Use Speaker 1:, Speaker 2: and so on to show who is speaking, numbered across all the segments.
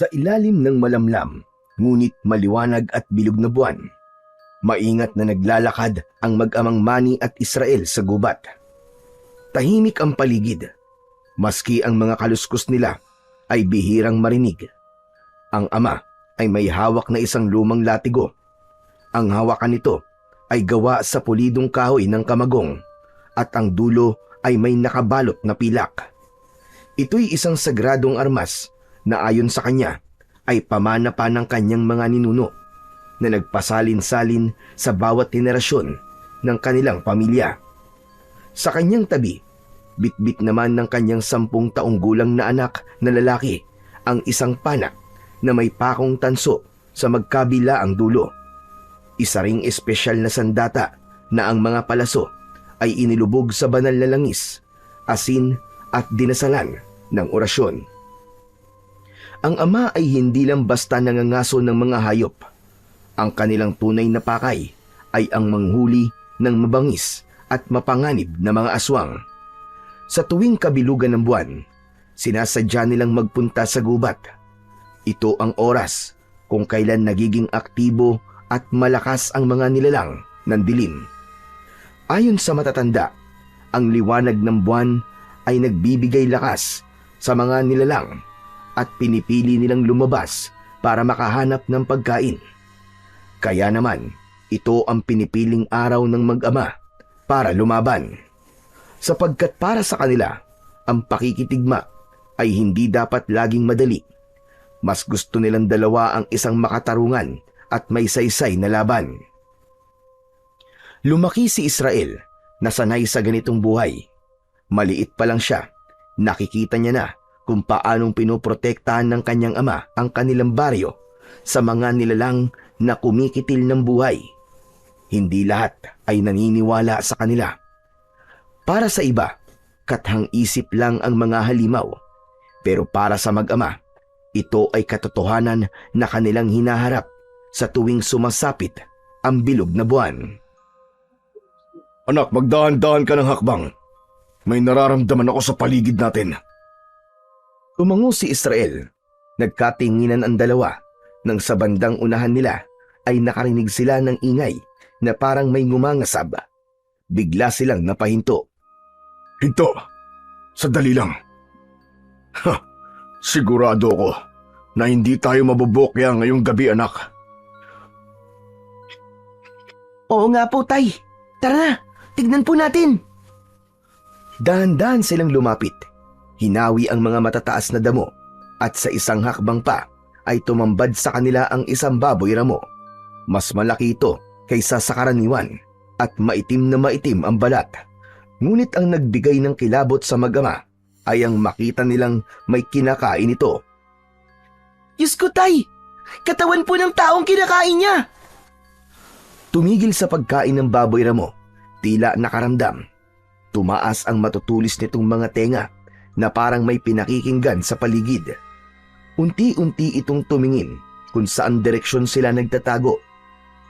Speaker 1: Sa ilalim ng malamlam, ngunit maliwanag at bilog na buwan, maingat na naglalakad ang mag-amang Manny at Israel sa gubat. Tahimik ang paligid, maski ang mga kaluskos nila ay bihirang marinig. Ang ama ay may hawak na isang lumang latigo. Ang hawakan nito ay gawa sa pulidong kahoy ng kamagong at ang dulo ay may nakabalot na pilak. Ito'y isang sagradong armas na ayon sa kanya ay pamana pa ng kanyang mga ninuno na nagpasalin-salin sa bawat henerasyon ng kanilang pamilya. Sa kanyang tabi, bitbit naman ng kanyang 10 taong gulang na anak na lalaki ang isang pana na may pakong tanso sa magkabila ang dulo. Isa ring espesyal na sandata na ang mga palaso ay inilubog sa banal na langis, asin at dinasalan ng orasyon. Ang ama ay hindi lang basta nangangaso ng mga hayop. Ang kanilang tunay na pakay ay ang manghuli ng mabangis at mapanganib na mga aswang. Sa tuwing kabilugan ng buwan, sinasadya nilang magpunta sa gubat. Ito ang oras kung kailan nagiging aktibo at malakas ang mga nilalang ng dilim. Ayon sa matatanda, ang liwanag ng buwan ay nagbibigay lakas sa mga nilalang at pinipili nilang lumabas para makahanap ng pagkain. Kaya naman, ito ang pinipiling araw ng mag-ama para lumaban. Sapagkat para sa kanila, ang pakikitigma ay hindi dapat laging madali. Mas gusto nilang dalawa ang isang makatarungan at may saysay na laban. Lumaki si Israel na sanay sa ganitong buhay. Maliit pa lang siya, nakikita niya na kung paanong pinoprotektahan ng kanyang ama ang kanilang baryo sa mga nilalang na kumikitil ng buhay. Hindi lahat ay naniniwala sa kanila. Para sa iba, kathang isip lang ang mga halimaw. Pero para sa mag-ama, ito ay katotohanan na kanilang hinaharap sa tuwing sumasapit ang bilog na buwan.
Speaker 2: Anak, magdahan-dahan ka ng hakbang. May nararamdaman ako sa paligid natin.
Speaker 1: Tumango si Israel. Nagkatinginan ang dalawa nang sa bandang unahan nila ay nakarinig sila ng ingay na parang may ngumangasab. Bigla silang napahinto.
Speaker 2: Hinto! Sandali lang. Sigurado ko na hindi tayo mabubokya ngayong gabi, anak.
Speaker 3: Oo nga po, Tay. Tara na, tignan po natin.
Speaker 1: Dahan-dahan silang lumapit. Hinawi ang mga matataas na damo at sa isang hakbang pa ay tumambad sa kanila ang isang baboy ramo. Mas malaki ito kaysa sa karaniwan at maitim na maitim ang balat. Ngunit ang nagbigay ng kilabot sa mag-ama ay ang makita nilang may kinakain ito.
Speaker 3: Diyos ko, Tay! Katawan po ng taong kinakain niya!
Speaker 1: Tumigil sa pagkain ng baboy ramo, tila nakaramdam. Tumaas ang matutulis nitong mga tenga na parang may pinakikinggan sa paligid. Unti-unti itong tumingin kung saan direksyon sila nagtatago.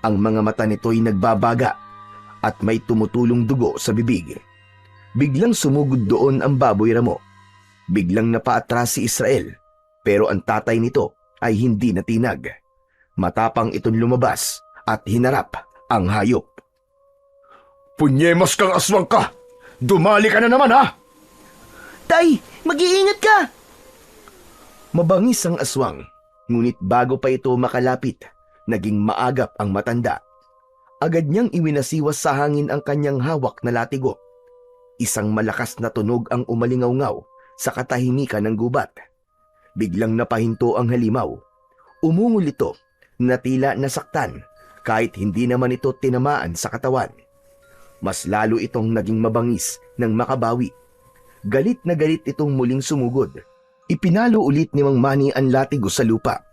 Speaker 1: Ang mga mata nito'y nagbabaga at may tumutulong dugo sa bibig. Biglang sumugod doon ang baboy ramo. Biglang napaatras si Israel, pero ang tatay nito ay hindi natinag. Matapang itong lumabas at hinarap ang hayop.
Speaker 2: Punyemas kang aswang ka! Dumali ka na naman, ha?
Speaker 3: Tay, mag-iingat ka!
Speaker 1: Mabangis ang aswang, ngunit bago pa ito makalapit, naging maagap ang matanda. Agad niyang iwinasiwas sa hangin ang kanyang hawak na latigo. Isang malakas na tunog ang umalingaw-ngaw sa katahimikan ng gubat. Biglang napahinto ang halimaw. Umungol ito na tila nasaktan kahit hindi naman ito tinamaan sa katawan. Mas lalo itong naging mabangis nang makabawi. Galit na galit itong muling sumugod. Ipinalo ulit ni Mang Manny ang latigo sa lupa.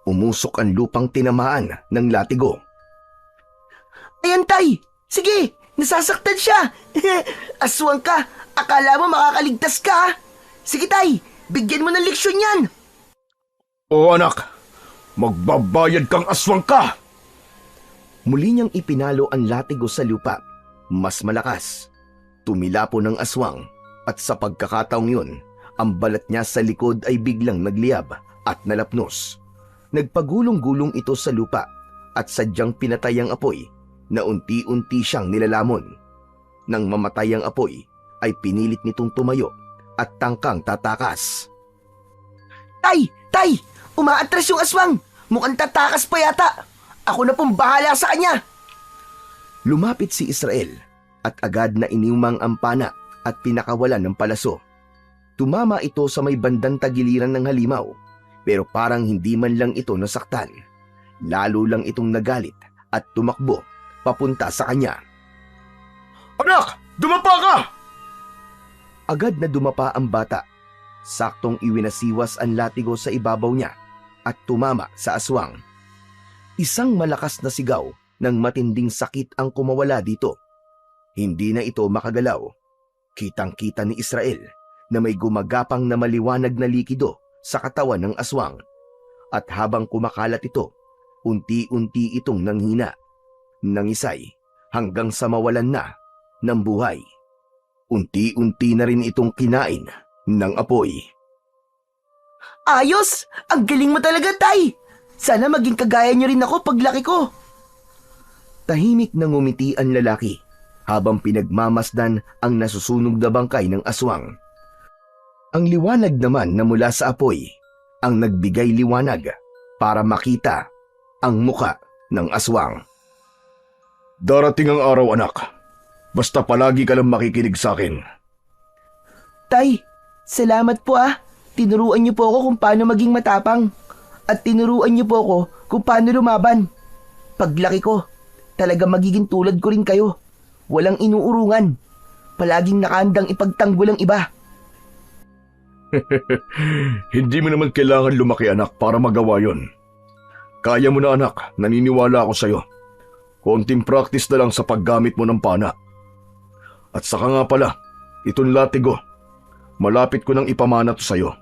Speaker 1: Umusok ang lupang tinamaan ng latigo.
Speaker 3: Ayan, Tay! Sige! Nasasaktan siya! Aswang ka! Akala mo makakaligtas ka! Sige, Tay! Bigyan mo ng leksyon yan!
Speaker 2: Oo, anak. Magbabayad kang aswang ka!
Speaker 1: Muli niyang ipinalo ang latigo sa lupa. Mas malakas. Tumilapo ng aswang at sa pagkakataong yun, ang balat niya sa likod ay biglang nagliyab at nalapnos. Nagpagulong-gulong ito sa lupa at sadyang pinatay ang apoy na unti-unti siyang nilalamon. Nang mamatay ang apoy ay pinilit nitong tumayo at tangkang tatakas.
Speaker 3: Tay! Tay! Umaatras yung aswang! Mukhang tatakas pa yata! Ako na pong bahala sa kanya!
Speaker 1: Lumapit si Israel at agad na iniumang ang pana at pinakawalan ng palaso. Tumama ito sa may bandang tagiliran ng halimaw, pero parang hindi man lang ito nasaktan. Lalo lang itong nagalit at tumakbo papunta sa kanya.
Speaker 2: Anak! Dumapa ka!
Speaker 1: Agad na dumapa ang bata. Saktong iwinasiwas ang latigo sa ibabaw niya at tumama sa aswang. Isang malakas na sigaw ng matinding sakit ang kumawala dito. Hindi na ito makagalaw. Kitang-kita ni Israel na may gumagapang na maliwanag na likido sa katawan ng aswang. At habang kumakalat ito, unti-unti itong nanghina, nangisay hanggang sa mawalan na ng buhay. Unti-unti na rin itong kinain ng apoy.
Speaker 3: Ayos! Ang galing mo talaga, Tay! Sana maging kagaya niyo rin ako paglaki ko.
Speaker 1: Tahimik na ngumiti ang lalaki habang pinagmamasdan ang nasusunog na bangkay ng aswang. Ang liwanag naman na mula sa apoy ang nagbigay liwanag para makita ang muka ng aswang.
Speaker 2: Darating ang araw, anak. Basta palagi ka lang makikinig sa akin.
Speaker 3: Tay, salamat po ah. Tinuruan niyo po ako kung paano maging matapang. At tinuruan niyo po ako kung paano lumaban. Paglaki ko, talaga magiging tulad ko rin kayo. Walang inuurungan. Palaging nakaandang ipagtanggol ang iba.
Speaker 2: Hindi mo naman kailangan lumaki, anak, para magawa yon. Kaya mo na, anak. Naniniwala ako sa'yo. Konting practice na lang sa paggamit mo ng pana. At saka nga pala, itong latigo. Malapit ko nang ipamana to sa'yo.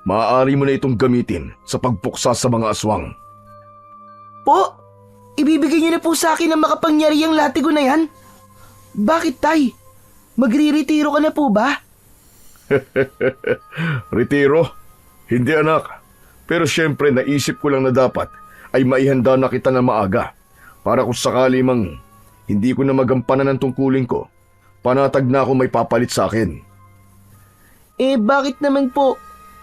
Speaker 2: Maaari mo na itong gamitin sa pagpuksa sa mga aswang.
Speaker 3: Po, ibibigay niyo na po sa akin ang makapangyarihang latigo na yan? Bakit, Tay? Magre-retiro ka na po ba?
Speaker 2: Retiro? Hindi, anak. Pero syempre naisip ko lang na dapat ay maihanda na kita na maaga para kung sakali mang hindi ko na magampanan ng tungkulin ko, panatag na ako may papalit sa akin.
Speaker 3: Eh bakit naman po?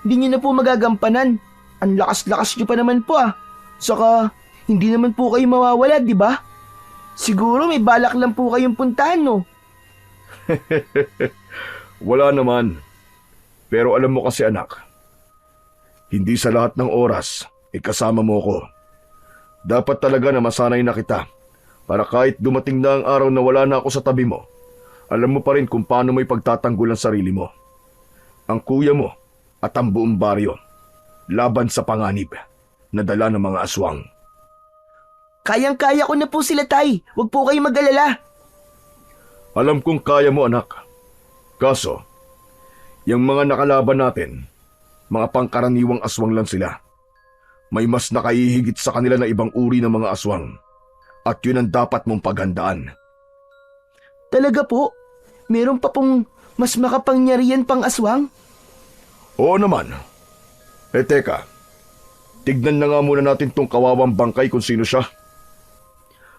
Speaker 3: Hindi niyo na po magagampanan. Ang lakas-lakas niyo pa naman po ah. Saka hindi naman po kayo mawawala, di ba? Siguro may balak lang po kayong puntahan, no?
Speaker 2: Wala naman. Pero alam mo kasi, anak, hindi sa lahat ng oras ikasama mo ko. Dapat talaga na masanay na kita para kahit dumating na ang araw na wala na ako sa tabi mo, alam mo pa rin kung paano mo ipagtatanggol ang sarili mo. Ang kuya mo at ang buong baryo laban sa panganib na dala ng mga aswang.
Speaker 3: Kayang-kaya ko na po sila, Tay. Huwag po kayong mag-alala.
Speaker 2: Alam kong kaya mo, anak. Kaso, yung mga nakalaban natin, mga pangkaraniwang aswang lang sila. May mas nakahihigit sa kanila na ibang uri ng mga aswang. At yun ang dapat mong paghandaan.
Speaker 3: Talaga po? Meron pa pong mas makapangyarihan pang aswang?
Speaker 2: Oo naman. Teka. Tignan na nga muna natin tong kawawang bangkay kung sino siya.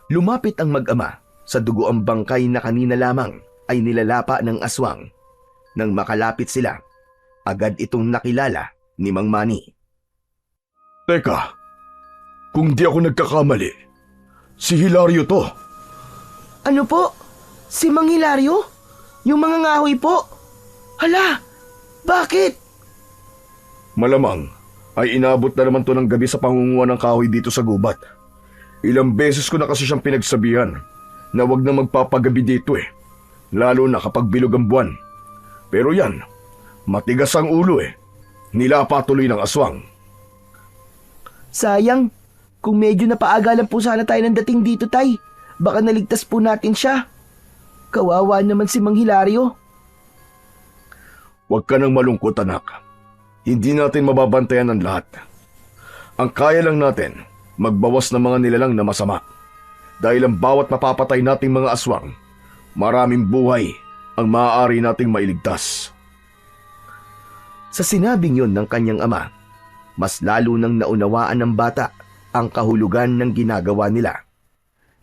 Speaker 1: Lumapit ang mag-ama sa dugo ang bangkay na kanina lamang ay nilalapa ng aswang. Nang makalapit sila, agad itong nakilala ni Mang Manny.
Speaker 2: Teka, kung di ako nagkakamali, si Hilario to.
Speaker 3: Ano po? Si Mang Hilario? Yung mga ngahoy po? Hala, bakit?
Speaker 2: Malamang ay inabot na naman to ng gabi sa pangunguha ng kahoy dito sa gubat. Ilang beses ko na kasi siyang pinagsabihan na wag na magpapagabi dito lalo na kapag bilog ang buwan. Pero yan, matigas ang ulo nilapa tuloy ng aswang.
Speaker 3: Sayang, kung medyo napaaga lang po sana tayo ng dating dito, Tay, baka naligtas po natin siya. Kawawa naman si Mang Hilario.
Speaker 2: Huwag ka nang malungkot, anak. Hindi natin mababantayan ang lahat. Ang kaya lang natin, magbawas ng mga nilalang na masama. Dahil ang bawat mapapatay nating mga aswang, maraming buhay ang maaari nating mailigtas.
Speaker 1: Sa sinabing yon ng kanyang ama, mas lalo nang naunawaan ng bata ang kahulugan ng ginagawa nila.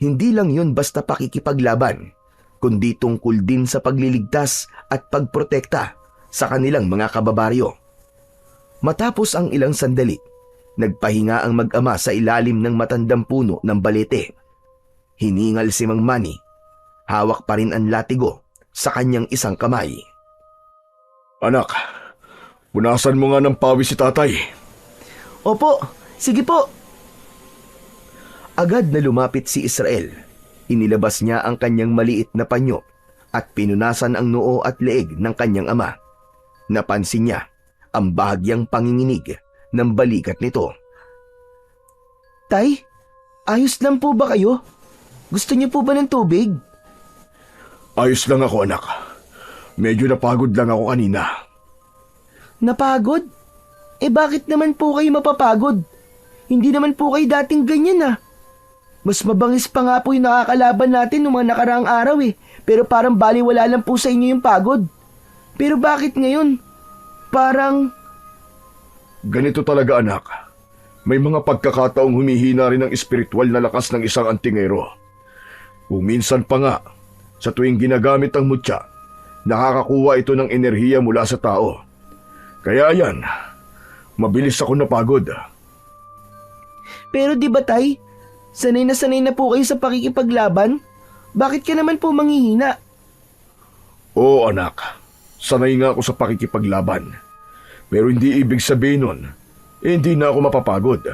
Speaker 1: Hindi lang yun basta pakikipaglaban, kundi tungkol din sa pagliligtas at pagprotekta sa kanilang mga kababaryo. Matapos ang ilang sandali, nagpahinga ang mag-ama sa ilalim ng matandang puno ng balete. Hiningal si Mang Manny. Hawak pa rin ang latigo sa kanyang isang kamay.
Speaker 2: Anak, punasan mo nga ng pawis si tatay.
Speaker 3: Opo, sige po.
Speaker 1: Agad na lumapit si Israel. Inilabas niya ang kanyang maliit na panyo at pinunasan ang noo at leeg ng kanyang ama. Napansin niya ang bahagyang panginginig ng balikat nito.
Speaker 3: Tay, ayos lang po ba kayo? Gusto niyo po ba ng tubig?
Speaker 2: Ayos lang ako, anak. Medyo napagod lang ako kanina.
Speaker 3: Napagod? Bakit naman po kayo mapapagod? Hindi naman po kayo dating ganyan ah. Mas mabangis pa nga po yung nakakalaban natin noong mga nakaraang araw Pero parang baliwala lang po sa inyo yung pagod. Pero bakit ngayon? Parang...
Speaker 2: Ganito talaga, anak. May mga pagkakataong humihina rin ang espiritual na lakas ng isang antingero. Kung minsan pa nga, sa tuwing ginagamit ang mutya, nakakakuha ito ng enerhiya mula sa tao. Kaya yan, mabilis ako napagod.
Speaker 3: Pero di ba tay, sanay na po kayo sa pakikipaglaban? Bakit ka naman po manghihina?
Speaker 2: Oo, anak. Sanay nga ako sa pakikipaglaban. Pero hindi ibig sabihin nun, hindi na ako mapapagod.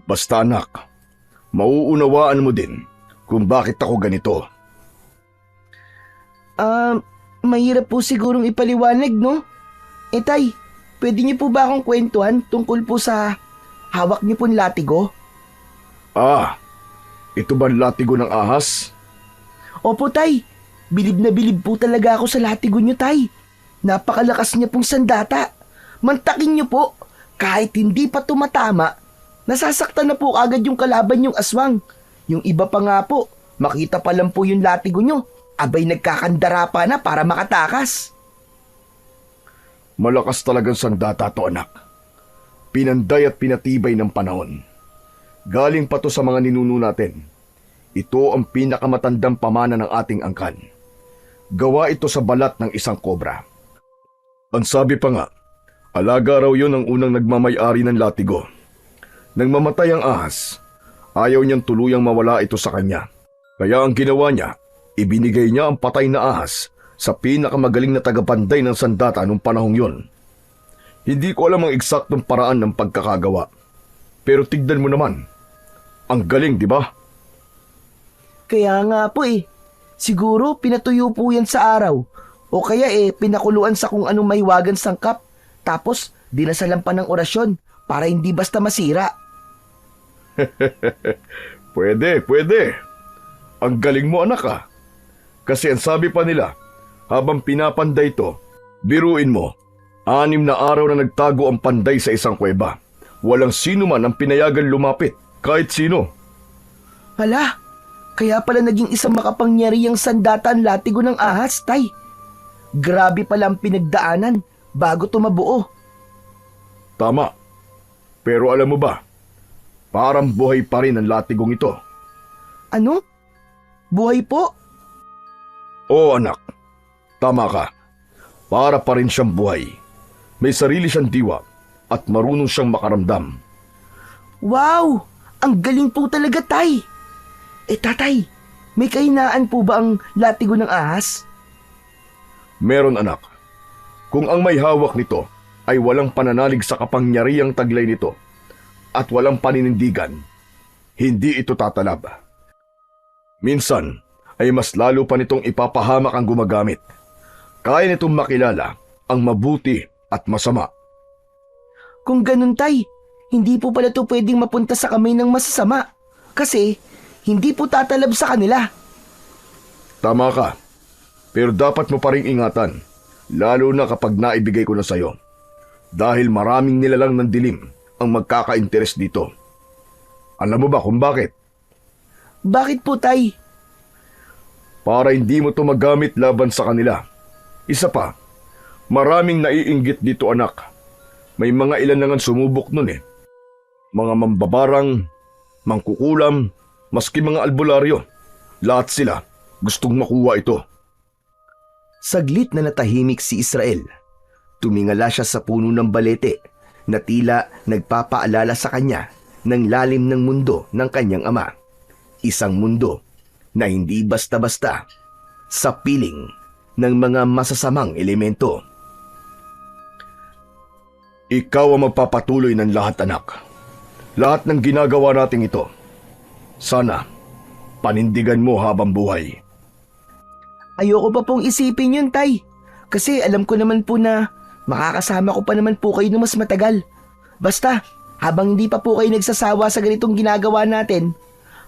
Speaker 2: Basta anak, mauunawaan mo din kung bakit ako ganito.
Speaker 3: Mahirap po sigurong ipaliwanag, no? Tay, pwede niyo po ba akong kwentuhan tungkol po sa hawak niyo pong latigo?
Speaker 2: Ito ba latigo ng ahas?
Speaker 3: Opo, tay. Bilib na bilib po talaga ako sa latigo niyo, tay. Napakalakas niya pong sandata. Mantakin niyo po. Kahit hindi pa tumatama, nasasaktan na po agad yung kalaban yung aswang. Yung iba pa nga po, makita pa lang po yung latigo niyo. Abay nagkakandara pa na para makatakas.
Speaker 2: Malakas talagang sandata to, anak. Pinanday at pinatibay ng panahon. Galing pa to sa mga ninuno natin. Ito ang pinakamatandang pamana ng ating angkan. Gawa ito sa balat ng isang kobra. Ang sabi pa nga, alaga raw yun ang unang nagmamay-ari ng latigo. Nang mamatay ang ahas, ayaw niyang tuluyang mawala ito sa kanya. Kaya ang ginawa niya, ibinigay niya ang patay na ahas sa pinakamagaling na tagapanday ng sandata noong panahong yon. Hindi ko alam ang eksaktong paraan ng pagkakagawa. Pero tignan mo naman, ang galing, di ba?
Speaker 3: Kaya nga po siguro pinatuyo po yan sa araw. O kaya pinakuluan sa kung anong mahiwagang sangkap. Tapos dinasalan pa ng orasyon para hindi basta masira.
Speaker 2: Pwede. Ang galing mo, anak. Kasi ang sabi pa nila, habang pinapanday ito, biruin mo, 6 na araw na nagtago ang panday sa isang kuweba. Walang sino man ang pinayagan lumapit, kahit sino.
Speaker 3: Hala, kaya pala naging isang makapangyarihang sandata ang latigo ng ahas, tay. Grabe pala ang pinagdaanan bago tumabuo.
Speaker 2: Tama. Pero alam mo ba, parang buhay pa rin ang latigong ito.
Speaker 3: Ano? Buhay po?
Speaker 2: Oo, anak. Tama ka. Para pa rin siyang buhay. May sarili siyang diwa at marunong siyang makaramdam.
Speaker 3: Wow! Ang galing po talaga, tay. Tatay, may kahinaan po ba ang latigo ng ahas?
Speaker 2: Meron, anak. Kung ang may hawak nito ay walang pananalig sa kapangyarihang taglay nito at walang paninindigan, hindi ito tatalab. Minsan ay mas lalo pa nitong ipapahamak ang gumagamit. Kaya nitong makilala ang mabuti at masama.
Speaker 3: Kung ganun, tay, hindi po pala ito pwedeng mapunta sa kamay ng masasama. Kasi hindi po tatalab sa kanila.
Speaker 2: Tama ka. Pero dapat mo pa ring ingatan, lalo na kapag naibigay ko na sa'yo. Dahil maraming nilalang ng dilim ang magkaka-interes dito. Alam mo ba kung bakit?
Speaker 3: Bakit po, tay?
Speaker 2: Para hindi mo to magamit laban sa kanila. Isa pa, maraming naiinggit dito, anak. May mga ilan na nga sumubok nun eh. Mga mambabarang, mangkukulam, maski mga albularyo. Lahat sila gustong makuha ito.
Speaker 1: Saglit na natahimik si Israel. Tumingala siya sa puno ng balete na tila nagpapaalala sa kanya ng lalim ng mundo ng kanyang ama. Isang mundo na hindi basta-basta sa piling ng mga masasamang elemento.
Speaker 2: Ikaw ang magpapatuloy ng lahat, anak. Lahat ng ginagawa nating ito. Sana, panindigan mo habang buhay.
Speaker 3: Ayoko pa pong isipin yun, Tay. Kasi alam ko naman po na makakasama ko pa naman po kayo ng mas matagal. Basta, habang hindi pa po kayo nagsasawa sa ganitong ginagawa natin,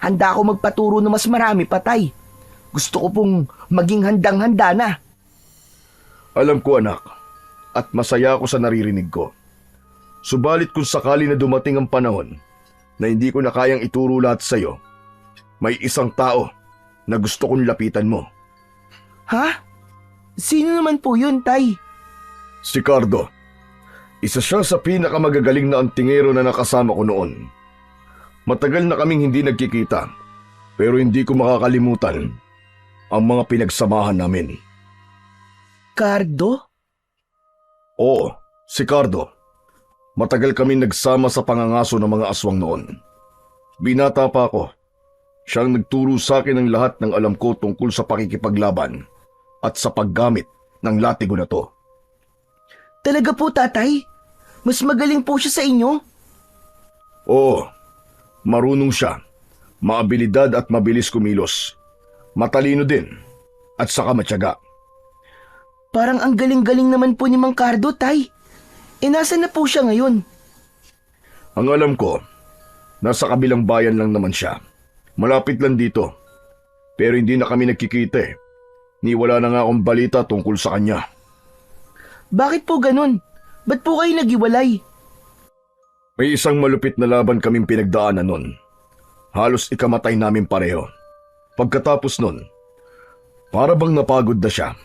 Speaker 3: handa ako magpaturo ng mas marami pa, Tay. Gusto ko pong maging handang-handa na.
Speaker 2: Alam ko, anak, at masaya ako sa naririnig ko. Subalit kung sakali na dumating ang panahon na hindi ko na kayang ituro lahat sa iyo, may isang tao na gusto kong lapitan mo.
Speaker 3: Ha? Sino naman po yun, Tay?
Speaker 2: Si Cardo. Isa siya sa pinakamagagaling na antingero na nakasama ko noon. Matagal na kaming hindi nagkikita, pero hindi ko makakalimutan ang mga pinagsamahan namin.
Speaker 3: Cardo?
Speaker 2: Oo, si Cardo. Matagal kami nagsama sa pangangaso ng mga aswang noon. Binata pa ako. Siyang nagturo sa akin ng lahat ng alam ko tungkol sa pakikipaglaban at sa paggamit ng latigo na to.
Speaker 3: Talaga po, Tatay? Mas magaling po siya sa inyo?
Speaker 2: Oo, marunong siya. Maabilidad at mabilis kumilos. Matalino din at saka matyaga.
Speaker 3: Parang ang galing-galing naman po ni Mang Cardo, Tay. Nasaan na po siya ngayon?
Speaker 2: Ang alam ko, nasa kabilang bayan lang naman siya. Malapit lang dito. Pero hindi na kami nagkikita eh. Ni wala na nga akong balita tungkol sa kanya.
Speaker 3: Bakit po ganun? Ba't po kayo naghiwalay?
Speaker 2: May isang malupit na laban kaming pinagdaanan nun. Halos ikamatay namin pareho. Pagkatapos nun, para bang napagod na siya.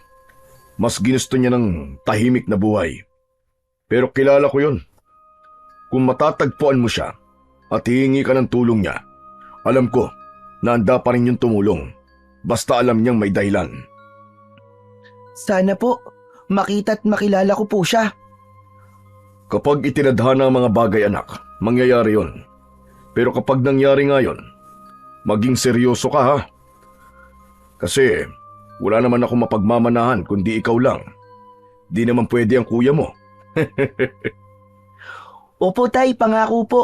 Speaker 2: Mas ginusto niya ng tahimik na buhay. Pero kilala ko yun. Kung matatagpuan mo siya at hihingi ka ng tulong niya, alam ko na handa pa rin yung tumulong. Basta alam niyang may dahilan.
Speaker 3: Sana po, makita at makilala ko po siya.
Speaker 2: Kapag itinadhana ang mga bagay, anak, mangyayari yon. Pero kapag nangyari nga yon, maging seryoso ka ha. Kasi wala naman ako mapagmamanahan kundi ikaw lang. Di naman pwede ang kuya mo.
Speaker 3: Opo, Tay, pangako po.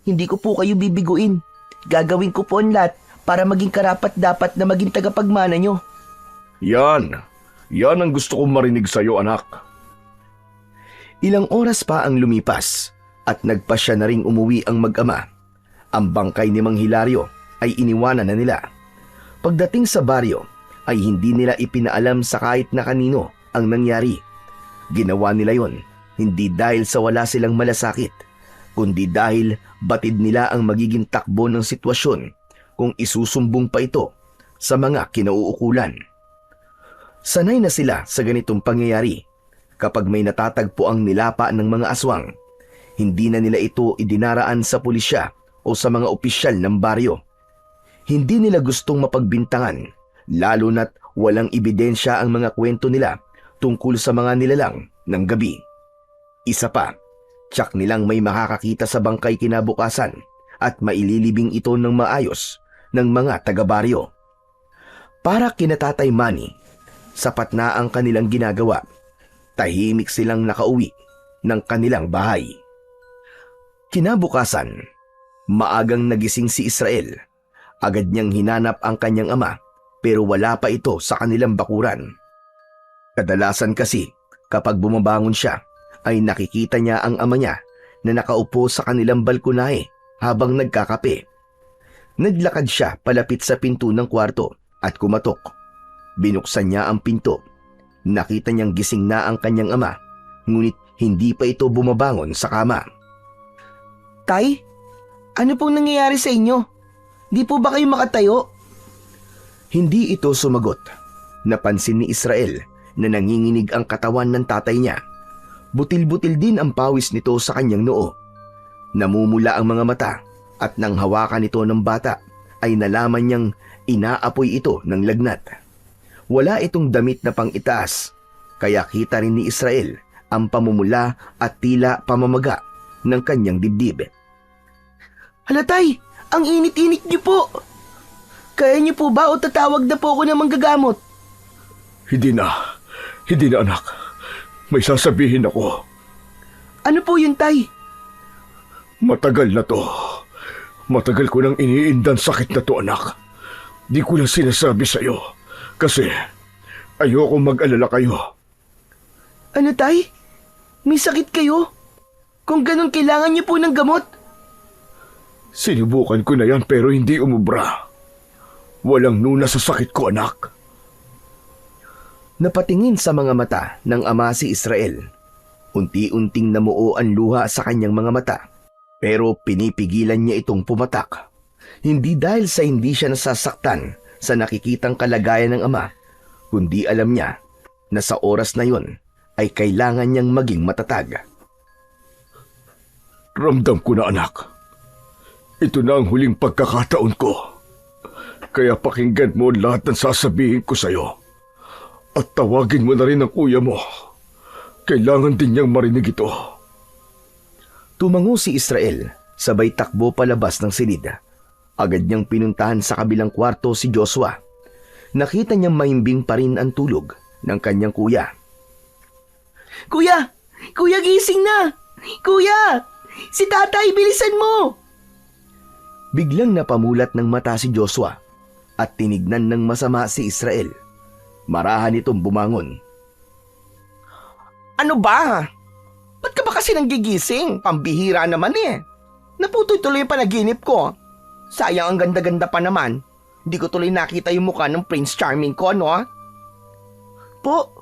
Speaker 3: Hindi ko po kayo bibiguin. Gagawin ko po ang lahat para maging karapat-dapat na maging tagapagmana nyo.
Speaker 2: Yan ang gusto kong marinig sa iyo, anak.
Speaker 1: Ilang oras pa ang lumipas at nagpasya na ring umuwi ang mag-ama. Ang bangkay ni Mang Hilario ay iniwanan na nila. Pagdating sa baryo ay hindi nila ipinaalam sa kahit na kanino ang nangyari. Ginawa nila yon hindi dahil sa wala silang malasakit, kundi dahil batid nila ang magiging takbo ng sitwasyon kung isusumbong pa ito sa mga kinauukulan. Sanay na sila sa ganitong pangyayari. Kapag may natatagpo ang nilapa ng mga aswang, hindi na nila ito idinaraan sa pulisya o sa mga opisyal ng baryo. Hindi nila gustong mapagbintangan, lalo na't walang ebidensya ang mga kwento nila tungkol sa mga nilalang ng gabi. Isa pa, tiyak nilang may makakakita sa bangkay kinabukasan at maililibing ito ng maayos ng mga taga-baryo. Para kina Tatay Manny, sapat na ang kanilang ginagawa. Tahimik silang nakauwi ng kanilang bahay. Kinabukasan, maagang nagising si Israel. Agad niyang hinanap ang kanyang ama pero wala pa ito sa kanilang bakuran. Kadalasan kasi kapag bumabangon siya ay nakikita niya ang ama niya na nakaupo sa kanilang balkonahe habang nagkakape. Naglakad siya palapit sa pinto ng kwarto at kumatok. Binuksan niya ang pinto. Nakita niyang gising na ang kanyang ama, ngunit hindi pa ito bumabangon sa kama.
Speaker 3: Tay, ano pong nangyayari sa inyo? Di po ba kayo makatayo?
Speaker 1: Hindi ito sumagot. Napansin ni Israel na nanginginig ang katawan ng tatay niya. Butil-butil din ang pawis nito sa kanyang noo. Namumula ang mga mata at nang hawakan ito ng bata ay nalaman niyang inaapoy ito ng lagnat. Wala itong damit na pang-itaas, kaya kita rin ni Israel ang pamumula at tila pamamaga ng kanyang dibdib.
Speaker 3: Hala tay, ang init-init niyo po. Kaya niyo po ba o tatawag na po ako ng manggagamot?
Speaker 2: Hindi na anak. May sasabihin ako.
Speaker 3: Ano po yun tay?
Speaker 2: Matagal na to. Matagal ko nang iniindan sakit na to, anak. Di ko lang sinasabi sa'yo kasi ayoko mag-alala kayo.
Speaker 3: Ano tay? May sakit kayo? Kung ganun kailangan niyo po ng gamot?
Speaker 2: Sinubukan ko na yan pero hindi umubra. Walang nuna sa sakit ko, anak.
Speaker 1: Napatingin sa mga mata ng ama si Israel. Unti-unting namuo ang luha sa kanyang mga mata, pero pinipigilan niya itong pumatak. Hindi dahil sa hindi siya nasasaktan sa nakikitang kalagayan ng ama, kundi alam niya na sa oras na yon ay kailangan niyang maging matatag.
Speaker 2: Ramdam ko na, anak. Ito na ang huling pagkakataon ko. Kaya pakinggan mo lahat ng sasabihin ko sa'yo. At tawagin mo na rin ang kuya mo. Kailangan din niyang marinig ito.
Speaker 1: Tumango si Israel, sabay takbo palabas ng silid. Agad niyang pinuntahan sa kabilang kwarto si Joshua. Nakita niyang mahimbing pa rin ang tulog ng kanyang kuya.
Speaker 3: Kuya! Kuya, gising na! Kuya! Si tatay, bilisan mo!
Speaker 1: Biglang napamulat ng mata si Joshua at tinignan ng masama si Israel. Marahan itong bumangon.
Speaker 3: Ano ba? Ba't ka ba kasi nanggigising? Pambihira naman eh. Naputoy tuloy yung panaginip ko. Sayang ang ganda-ganda pa naman. Hindi ko tuloy nakita yung mukha ng Prince Charming ko, no? Po,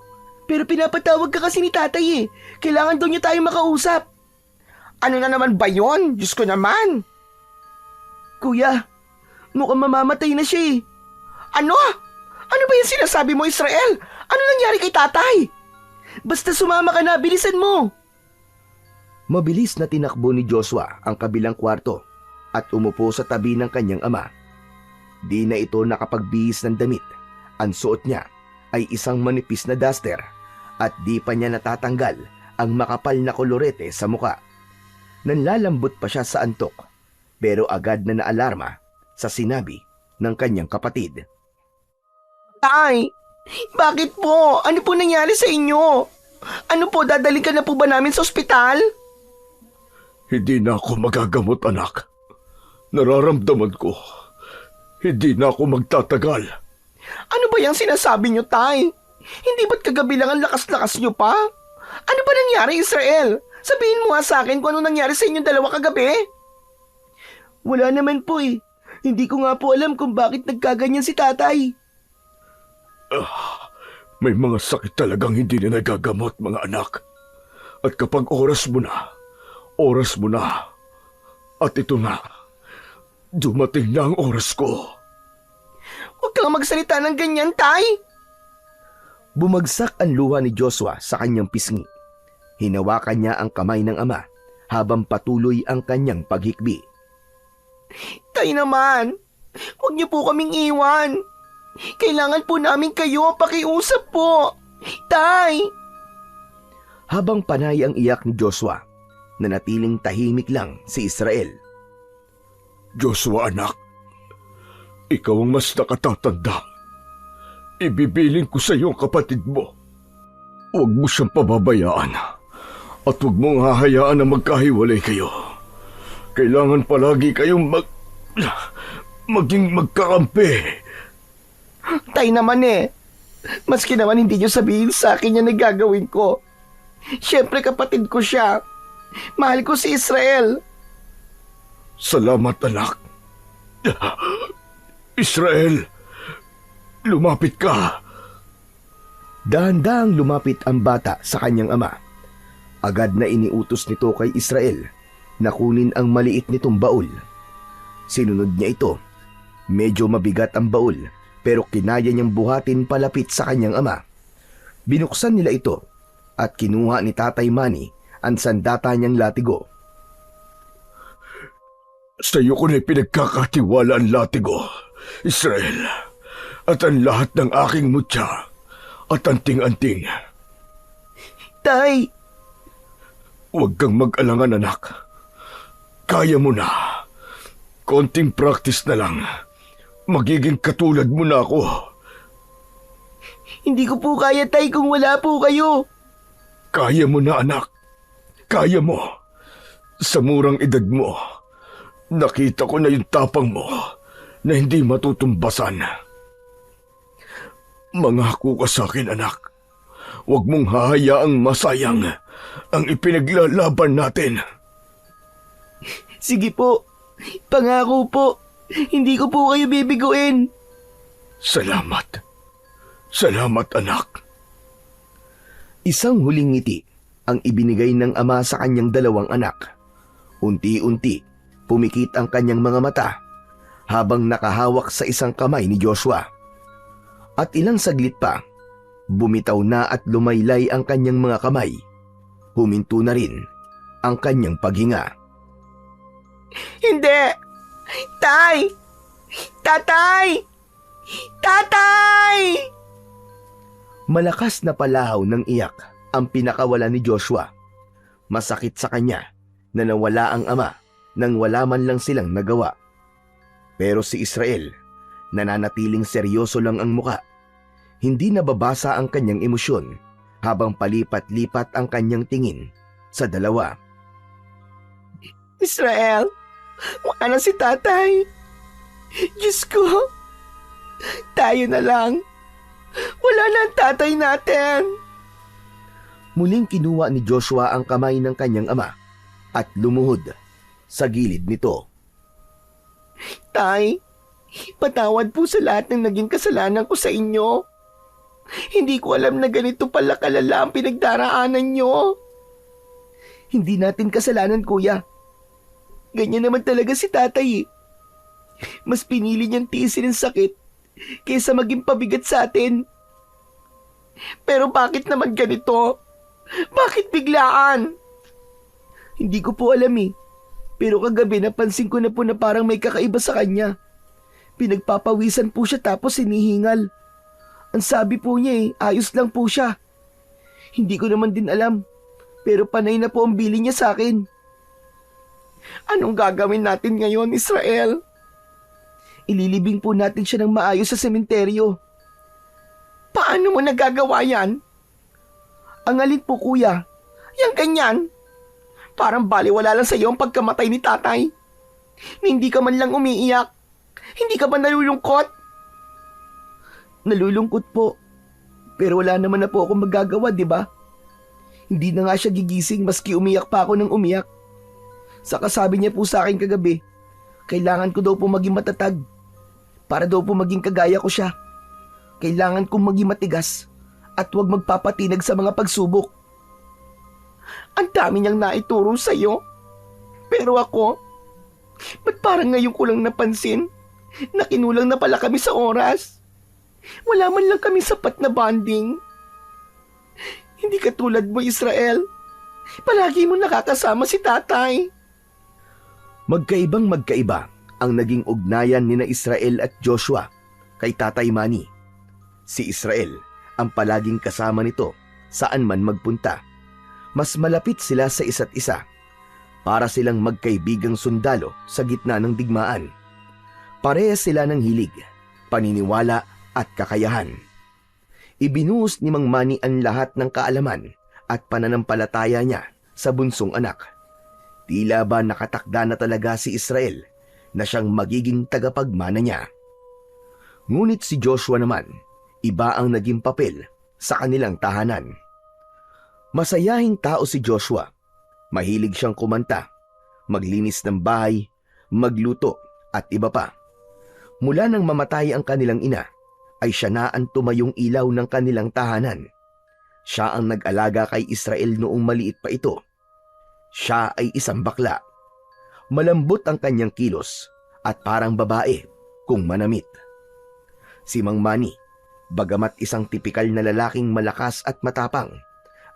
Speaker 3: pero pinapatawag ka kasi ni tatay eh. Kailangan daw niya tayo makausap. Ano na naman ba yon? Diyos ko naman. Kuya, mukhang mamamatay na siya eh. Ano? Ano ba yung sinasabi mo, Israel? Ano nangyari kay tatay? Basta sumama ka na, bilisan mo.
Speaker 1: Mabilis na tinakbo ni Joshua ang kabilang kwarto at umupo sa tabi ng kanyang ama. Di na ito nakapagbihis ng damit. Ang suot niya ay isang manipis na duster at di pa niya natatanggal ang makapal na kolorete sa muka. Nanlalambot pa siya sa antok, pero agad na naalarma sa sinabi ng kanyang kapatid.
Speaker 3: Tay, bakit po? Ano po nangyari sa inyo? Ano po, dadalhin ka na po ba namin sa ospital?
Speaker 2: Hindi na ako magagamot, anak. Nararamdaman ko. Hindi na ako magtatagal.
Speaker 3: Ano ba yung sinasabi niyo, Tay? Hindi ba't kagabi lang ang lakas-lakas niyo pa? Ano ba nangyari, Israel? Sabihin mo nga sa akin kung ano nangyari sa inyong dalawa kagabi. Wala naman po eh. Hindi ko nga po alam kung bakit nagkaganyan si tatay.
Speaker 2: May mga sakit talagang hindi na nagagamot, mga anak. At kapag oras mo na. At ito na, dumating na ang oras ko.
Speaker 3: Huwag kang magsalita ng ganyan, Tay.
Speaker 1: Bumagsak ang luha ni Joshua sa kanyang pisngi. Hinawakan niya ang kamay ng ama habang patuloy ang kanyang paghikbi.
Speaker 3: Tay naman, huwag niyo po kaming iwan. Kailangan po namin kayo, pakiusap po. Tay!
Speaker 1: Habang panay ang iyak ni Joshua, nanatiling tahimik lang si Israel.
Speaker 2: Joshua, anak, ikaw ang mas nakatatanda. Ibibiling ko sa iyo ang kapatid mo. Huwag mo siyang pababayaan at huwag mong hahayaan na magkahiwalay kayo. Kailangan palagi kayong maging magkakampi.
Speaker 3: Tay naman eh. Maski naman hindi niyo sabihin sa akin yung nagagawin ko. Siyempre kapatid ko siya. Mahal ko si Israel.
Speaker 2: Salamat, anak. Israel, lumapit ka.
Speaker 1: Dahan-dahang lumapit ang bata sa kanyang ama. Agad na iniutos nito kay Israel na kunin ang maliit nitong baul. Sinunod niya ito. Medyo mabigat ang baul, pero kinaya niyang buhatin palapit sa kanyang ama. Binuksan nila ito at kinuha ni Tatay Manny ang sandata niyang latigo.
Speaker 2: Sa iyo ko na pinagkakatiwala ang latigo, Israel, at ang lahat ng aking mutya at anting-anting.
Speaker 3: Tay!
Speaker 2: Huwag kang mag-alangan, anak. Kaya mo na. Konting practice na lang. Magiging katulad mo na ako.
Speaker 3: Hindi ko po kaya, Tay, kung wala po kayo.
Speaker 2: Kaya mo na, anak. Kaya mo. Sa murang edad mo, nakita ko na yung tapang mo na hindi matutumbasan. Mangako ka sa akin, anak. Huwag mong hahayaang masayang ang ipinaglalaban natin.
Speaker 3: Sige po. Pangako po. Hindi ko po kayo bibiguin.
Speaker 2: Salamat. Salamat, anak.
Speaker 1: Isang huling ngiti ang ibinigay ng ama sa kanyang dalawang anak. Unti-unti, pumikit ang kanyang mga mata habang nakahawak sa isang kamay ni Joshua. At ilang saglit pa, bumitaw na at lumaylay ang kanyang mga kamay. Huminto na rin ang kanyang paghinga.
Speaker 3: Hindi! Tay! Tatay! Tatay!
Speaker 1: Malakas na palahaw ng iyak ang pinakawala ni Joshua. Masakit sa kanya na nawala ang ama nang wala man lang silang nagawa. Pero si Israel, nananatiling seryoso lang ang muka. Hindi nababasa ang kanyang emosyon habang palipat-lipat ang kanyang tingin sa dalawa.
Speaker 3: Israel, wala na si tatay. Diyos ko, tayo na lang. Wala na ang tatay natin.
Speaker 1: Muling kinuha ni Joshua ang kamay ng kanyang ama at lumuhod sa gilid nito.
Speaker 3: Tay, patawad po sa lahat ng naging kasalanan ko sa inyo. Hindi ko alam na ganito pala kalala ang pinagdaraanan nyo. Hindi natin kasalanan, kuya. Ganyan naman talaga si tatay eh. Mas pinili niyang tiisin ang sakit kaysa maging pabigat sa atin. Pero bakit naman ganito? Bakit biglaan? Hindi ko po alam eh. Pero kagabi napansin ko na po na parang may kakaiba sa kanya. Pinagpapawisan po siya tapos hinihingal. Ang sabi po niya eh, ayos lang po siya. Hindi ko naman din alam. Pero panay na po ang bili niya sa akin. Anong gagawin natin ngayon, Israel? Ililibing po natin siya ng maayos sa sementeryo. Paano mo nagagawa yan? Ang alin po, kuya? Yang ganyan? Parang baliwala lang sa iyo ang pagkamatay ni tatay. Hindi ka man lang umiiyak. Hindi ka ba nalulungkot? Nalulungkot po. Pero wala naman na po akong magagawa, di ba? Hindi na nga siya gigising maski umiyak pa ako ng umiyak. Saka sabi niya po sa akin kagabi, kailangan ko daw po maging matatag. Para daw po maging kagaya ko siya. Kailangan kong maging matigas at huwag magpapatinag sa mga pagsubok. Ang dami niyang naituro sa iyo. Pero ako, ba't parang ngayon ko lang napansin na kinulang na pala kami sa oras? Wala man lang kami sapat na bonding. Hindi katulad mo, Israel. Palagi mo nakakasama si tatay.
Speaker 1: Magkaibang magkaiba ang naging ugnayan ni na Israel at Joshua kay Tatay Manny. Si Israel ang palaging kasama nito saan man magpunta. Mas malapit sila sa isa't isa. Para silang magkaibigang sundalo sa gitna ng digmaan. Parehas sila ng hilig, paniniwala at kakayahan. Ibinuhos ni Mang Manny ang lahat ng kaalaman at pananampalataya niya sa bunsong anak. Tila ba nakatakda na talaga si Israel na siyang magiging tagapagmana niya. Ngunit si Joshua naman, iba ang naging papel sa kanilang tahanan. Masayahing tao si Joshua. Mahilig siyang kumanta, maglinis ng bahay, magluto at iba pa. Mula nang mamatay ang kanilang ina, ay siya na ang tumayong ilaw ng kanilang tahanan. Siya ang nag-alaga kay Israel noong maliit pa ito. Siya ay isang bakla. Malambot ang kanyang kilos at parang babae kung manamit. Si Mang Manny, bagamat isang tipikal na lalaking malakas at matapang,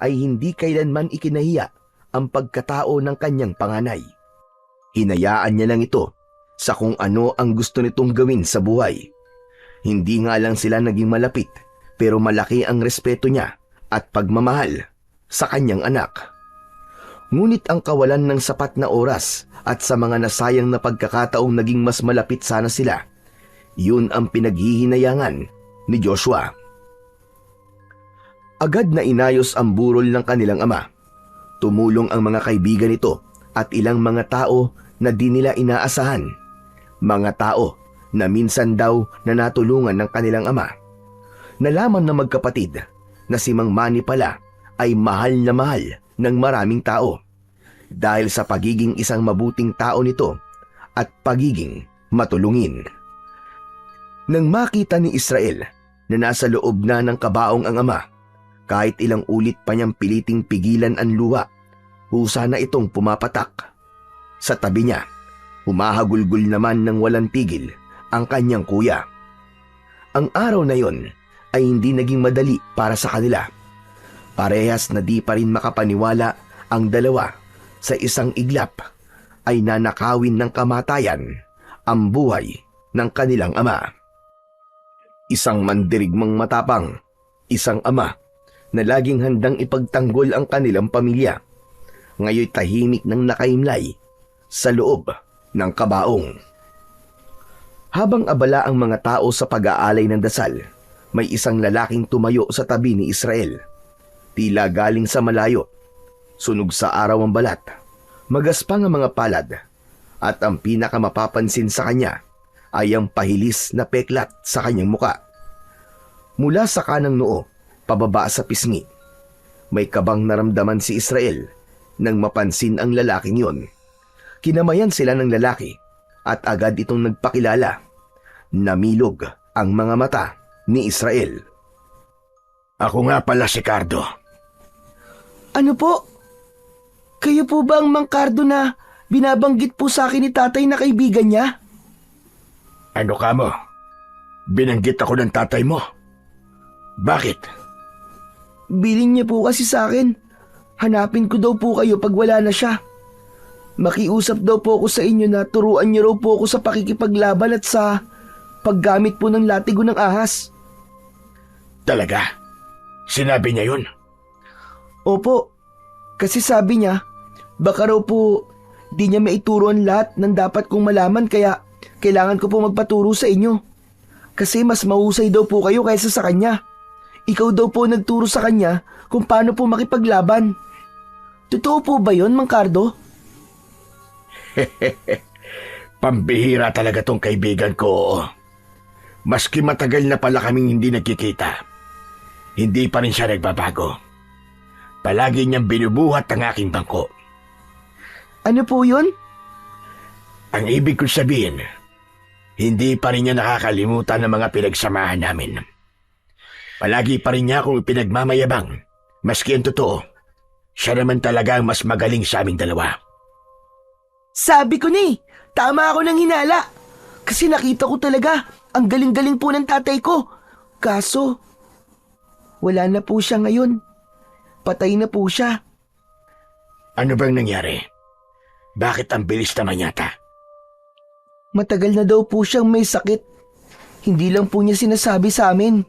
Speaker 1: ay hindi kailanman ikinahiya ang pagkatao ng kanyang panganay. Hinayaan niya lang ito sa kung ano ang gusto nitong gawin sa buhay. Hindi nga lang sila naging malapit, pero malaki ang respeto niya at pagmamahal sa kanyang anak. Ngunit ang kawalan ng sapat na oras at sa mga nasayang na pagkakataong naging mas malapit sana sila, yun ang pinaghihinayangan ni Joshua. Agad na inayos ang burol ng kanilang ama. Tumulong ang mga kaibigan nito at ilang mga tao na di nila inaasahan. Mga tao na minsan daw na natulungan ng kanilang ama. Nalaman ng magkapatid na si Mang Manny pala ay mahal na mahal ng maraming tao dahil sa pagiging isang mabuting tao nito at pagiging matulungin. Nang makita ni Israel na nasa loob na ng kabaong ang ama, kahit ilang ulit pa niyang piliting pigilan ang luha, husa na itong pumapatak. Sa tabi niya, humahagulgol naman ng walang tigil ang kanyang kuya. Ang araw na yon ay hindi naging madali para sa kanila. Parehas na di pa rin makapaniwala ang dalawa sa isang iglap ay nanakawin ng kamatayan ang buhay ng kanilang ama. Isang mandirigmang matapang, isang ama na laging handang ipagtanggol ang kanilang pamilya, ngayon tahimik ng nakaimlay sa loob ng kabaong. Habang abala ang mga tao sa pag-aalay ng dasal, may isang lalaking tumayo sa tabi ni Israel. Tila galing sa malayo, sunog sa araw ang balat, magaspang ang mga palad, at ang pinakamapapansin sa kanya ay ang pahilis na peklat sa kanyang muka. Mula sa kanang noo, pababa sa pisngi, may kabang naramdaman si Israel nang mapansin ang lalaking yon. Kinamayan sila ng lalaki at agad itong nagpakilala. Namilog ang mga mata ni Israel.
Speaker 2: Ako nga pala si Cardo.
Speaker 3: Ano po? Kayo po ba ang Mang Cardo na binabanggit po sa akin ni tatay na kaibigan niya?
Speaker 2: Ano ka mo? Binanggit ako ng tatay mo. Bakit?
Speaker 3: Bilin niya po kasi sa akin. Hanapin ko daw po kayo pag wala na siya. Makiusap daw po ako sa inyo na turuan niyo raw po ako sa pakikipaglaban at sa paggamit po ng latigo ng ahas.
Speaker 2: Talaga? Sinabi niya yun?
Speaker 3: Opo, kasi sabi niya, baka raw po di niya maituro ang lahat ng dapat kong malaman kaya kailangan ko po magpaturo sa inyo. Kasi mas mahusay daw po kayo kaysa sa kanya. Ikaw daw po nagturo sa kanya kung paano po makipaglaban. Totoo po ba yun, Mang Cardo?
Speaker 2: Pambihira talaga tong kaibigan ko. Maski matagal na pala kaming hindi nagkikita, hindi pa rin siya nagbabago. Palagi niyang binubuhat ang aking bangko.
Speaker 3: Ano po yun?
Speaker 2: Ang ibig kong sabihin, hindi pa rin niya nakakalimutan ang mga pinagsamahan namin. Palagi pa rin niya akong pinagmamayabang, maski ang totoo. Siya naman talaga ang mas magaling sa aming dalawa.
Speaker 3: Sabi ko ni, tama ako ng hinala. Kasi nakita ko talaga, ang galing-galing po ng tatay ko. Kaso, wala na po siya ngayon. Patay na po siya.
Speaker 2: Ano bang nangyari? Bakit ang bilis naman yata?
Speaker 3: Matagal na daw po siyang may sakit. Hindi lang po niya sinasabi sa amin.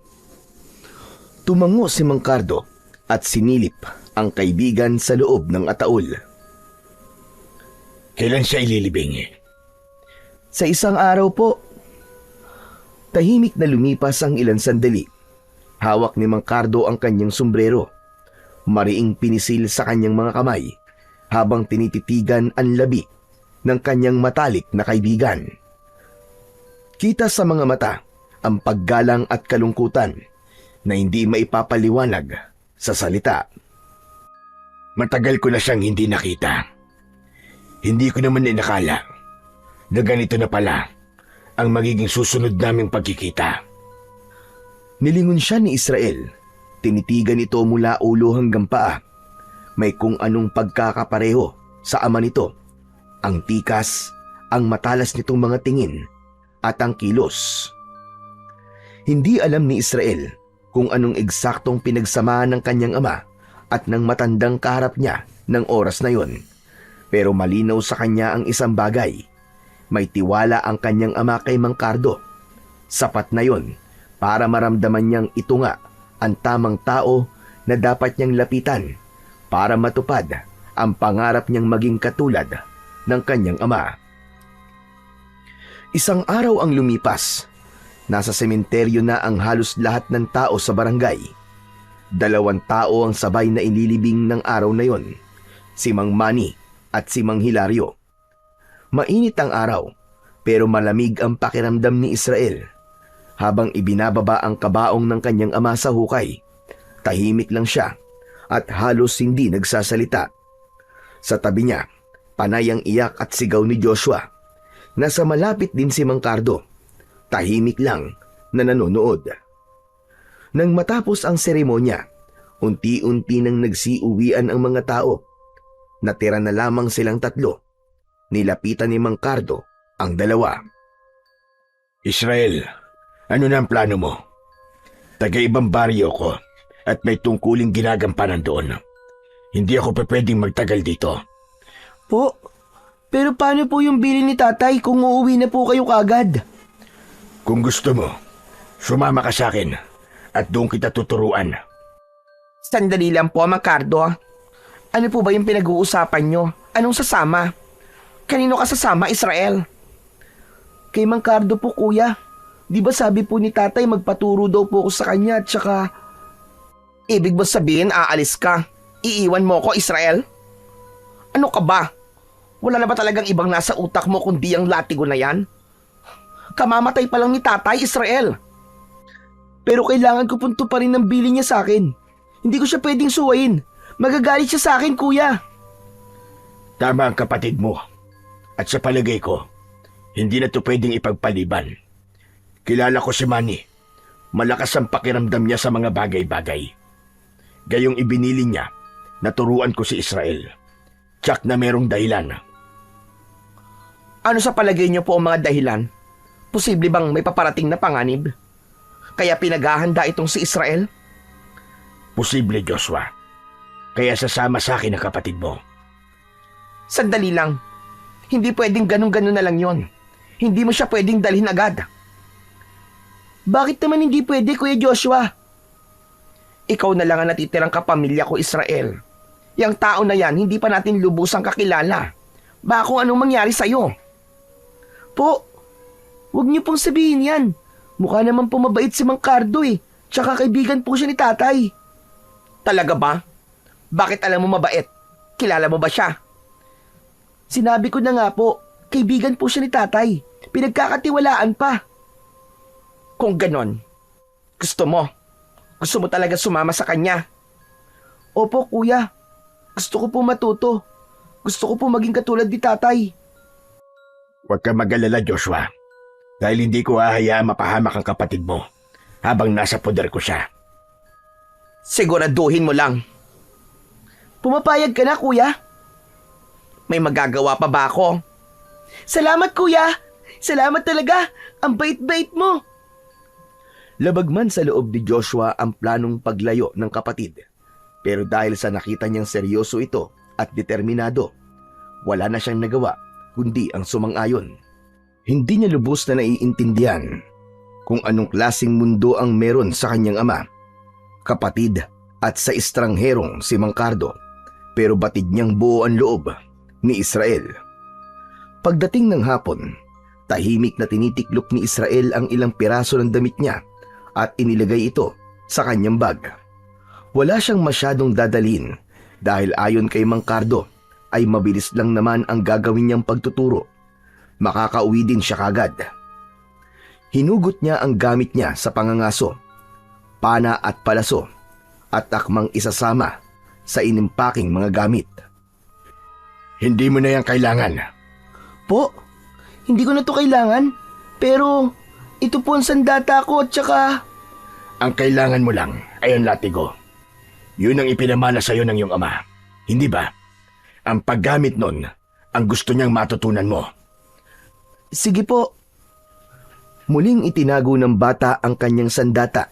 Speaker 1: Tumango si Mang Cardo at sinilip ang kaibigan sa loob ng ataol.
Speaker 2: Kailan siya ililibing?
Speaker 3: Sa isang araw po.
Speaker 1: Tahimik na lumipas ang ilang sandali. Hawak ni Mang Cardo ang kanyang sombrero. Mariing pinisil sa kanyang mga kamay habang tinititigan ang labi ng kanyang matalik na kaibigan. Kita sa mga mata ang paggalang at kalungkutan na hindi maipapaliwanag sa salita.
Speaker 2: Matagal ko na siyang hindi nakita. Hindi ko naman inakala na ganito na pala ang magiging susunod naming pagkikita.
Speaker 1: Nilingon siya ni Israel. Tinitigan ito mula ulo hanggang paa. May kung anong pagkakapareho sa ama nito. Ang tikas, ang matalas nitong mga tingin, at ang kilos. Hindi alam ni Israel kung anong eksaktong pinagsamahan ng kanyang ama at ng matandang kaharap niya ng oras na yon. Pero malinaw sa kanya ang isang bagay. May tiwala ang kanyang ama kay Mang Cardo. Sapat na yon para maramdaman niyang ito nga ang tamang tao na dapat niyang lapitan para matupad ang pangarap niyang maging katulad ng kanyang ama. Isang araw ang lumipas. Nasa sementeryo na ang halos lahat ng tao sa barangay. 2 tao ang sabay na inilibing ng araw na yon, si Mang Manny at si Mang Hilario. Mainit ang araw, pero malamig ang pakiramdam ni Israel. Habang ibinababa ang kabaong ng kanyang ama sa hukay, tahimik lang siya at halos hindi nagsasalita. Sa tabi niya, panay ang iyak at sigaw ni Joshua. Nasa malapit din si Mang Cardo, tahimik lang na nanonood. Nang matapos ang seremonya, unti-unti nang nagsiuwian ang mga tao. Natira na lamang silang 3. Nilapitan ni Mang Cardo ang 2.
Speaker 2: Israel, ano na ang plano mo? Taga-ibang baryo ko at may tungkuling ginagampanan doon. Hindi ako pwedeng magtagal dito.
Speaker 3: Po, pero paano po yung bili ni tatay kung uuwi na po kayo kagad?
Speaker 2: Kung gusto mo, sumama ka sa akin at doon kita tuturuan.
Speaker 3: Sandali lang po, Mang Cardo. Ano po ba yung pinag-uusapan nyo? Anong sasama? Kanino ka sasama, Israel? Kay Mang Cardo po, kuya. Di ba sabi po ni tatay magpaturo daw po ako sa kanya at saka... Ibig mo sabihin aalis ka? Iiwan mo ko, Israel? Ano ka ba? Wala na ba talagang ibang nasa utak mo kundi ang latigo na yan? Kamamatay pa lang ni tatay, Israel. Pero kailangan ko punto pa rin ng bili niya sa akin. Hindi ko siya pwedeng suwayin. Magagalit siya sa akin, kuya.
Speaker 2: Tama ang kapatid mo. At sa palagay ko, hindi na to pwedeng ipagpaliban. Kilala ko si Manny. Malakas ang pakiramdam niya sa mga bagay-bagay. Gayong ibinili niya, naturuan ko si Israel. Tsak na merong dahilan.
Speaker 3: Ano sa palagay niyo po ang mga dahilan? Posible bang may paparating na panganib? Kaya pinaghahanda itong si Israel?
Speaker 2: Posible, Joshua. Kaya sasama sa akin ang kapatid mo.
Speaker 3: Sandali lang. Hindi pwedeng ganun-ganun na lang yon. Hindi mo siya pwedeng dalhin agad. Bakit naman hindi pwede, Kuya Joshua? Ikaw na lang ang natitirang kapamilya ko, Israel. Yang tao na yan, hindi pa natin lubusang kakilala. Baka kung anong mangyari sa'yo. Po, huwag niyo pong sabihin yan. Mukha naman po mabait si Mang Cardo eh. Tsaka kaibigan po siya ni tatay. Talaga ba? Bakit alam mo mabait? Kilala mo ba siya? Sinabi ko na nga po, kaibigan po siya ni tatay. Pinagkakatiwalaan pa. Kung ganon, gusto mo talaga sumama sa kanya? Opo, kuya. Gusto ko po matuto. Gusto ko po maging katulad ni tatay.
Speaker 2: Huwag ka mag-alala, Joshua. Dahil hindi ko hahayaan mapahamak ang kapatid mo habang nasa poder ko siya.
Speaker 3: Siguraduhin mo lang. Pumapayag ka na, kuya. May magagawa pa ba ako? Salamat, kuya. Salamat talaga. Ang bait-bait mo.
Speaker 1: Labagman sa loob ni Joshua ang planong paglayo ng kapatid. Pero dahil sa nakita niyang seryoso ito at determinado, wala na siyang nagawa kundi ang sumang-ayon. Hindi niya lubos na naiintindihan kung anong klaseng mundo ang meron sa kanyang ama, kapatid at sa estrangherong si Mang Cardo, pero batid niyang buo ang loob ni Israel. Pagdating ng hapon, tahimik na tinitiklop ni Israel ang ilang piraso ng damit niya at inilagay ito sa kanyang bag. Wala siyang masyadong dadalhin dahil ayon kay Mang Cardo ay mabilis lang naman ang gagawin niyang pagtuturo. Makakauwi din siya kagad. Hinugot niya ang gamit niya sa pangangaso, pana at palaso, at akmang isasama sa inimpaking mga gamit.
Speaker 2: Hindi mo na yan kailangan.
Speaker 3: Po, hindi ko na to kailangan. Pero ito po ang sandata ko at saka...
Speaker 2: Ang kailangan mo lang ay ang latigo. Yun ang ipinamana sa'yo ng iyong ama. Hindi ba? Ang paggamit nun, ang gusto niyang matutunan mo.
Speaker 3: Sige po.
Speaker 1: Muling itinago ng bata ang kanyang sandata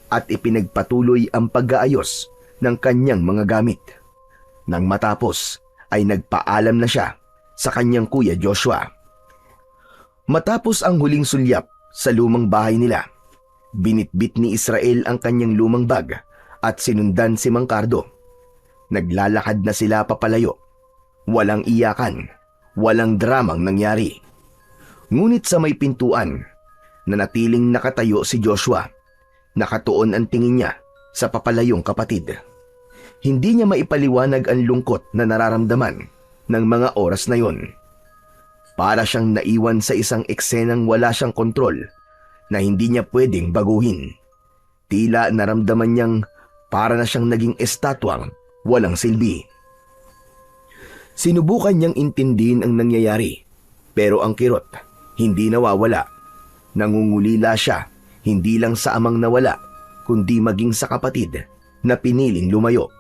Speaker 1: at ipinagpatuloy ang pag-aayos ng kanyang mga gamit. Nang matapos ay nagpaalam na siya sa kanyang kuya Joshua. Matapos ang huling sulyap sa lumang bahay nila, binitbit ni Israel ang kanyang lumang bag at sinundan si Mang Cardo. Naglalakad na sila papalayo. Walang iyakan, walang dramang nangyari. Ngunit sa may pintuan, nanatiling nakatayo si Joshua. Nakatuon ang tingin niya sa papalayong kapatid. Hindi niya maipaliwanag ang lungkot na nararamdaman ng mga oras na yon. Para siyang naiwan sa isang eksenang wala siyang kontrol na hindi niya pwedeng baguhin. Tila naramdaman niyang para na siyang naging estatwang walang silbi. Sinubukan niyang intindihin ang nangyayari, pero ang kirot hindi nawawala. Nangungulila siya hindi lang sa amang nawala, kundi maging sa kapatid na piniling lumayo.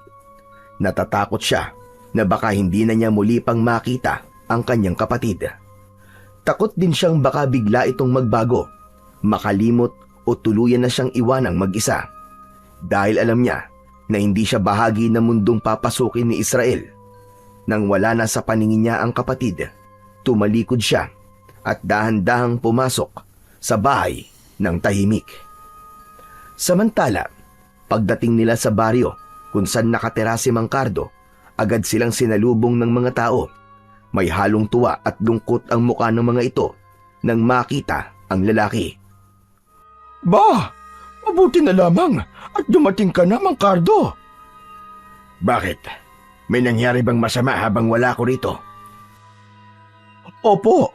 Speaker 1: Natatakot siya na baka hindi na niya muli pang makita ang kanyang kapatid. Takot din siyang baka bigla itong magbago, makalimot o tuluyan na siyang iwanang mag-isa. Dahil alam niya na hindi siya bahagi ng mundong papasukin ni Israel. Nang wala na sa paningin niya ang kapatid, tumalikod siya at dahan-dahang pumasok sa bahay ng tahimik. Samantala, pagdating nila sa baryo kung saan nakatira si Mang Cardo, agad silang sinalubong ng mga tao. May halong tuwa at lungkot ang mukha ng mga ito nang makita ang lalaki.
Speaker 2: Ba, mabuti na lamang at dumating ka na, Mang Cardo.
Speaker 1: Bakit? May nangyari bang masama habang wala ko rito?
Speaker 2: Opo,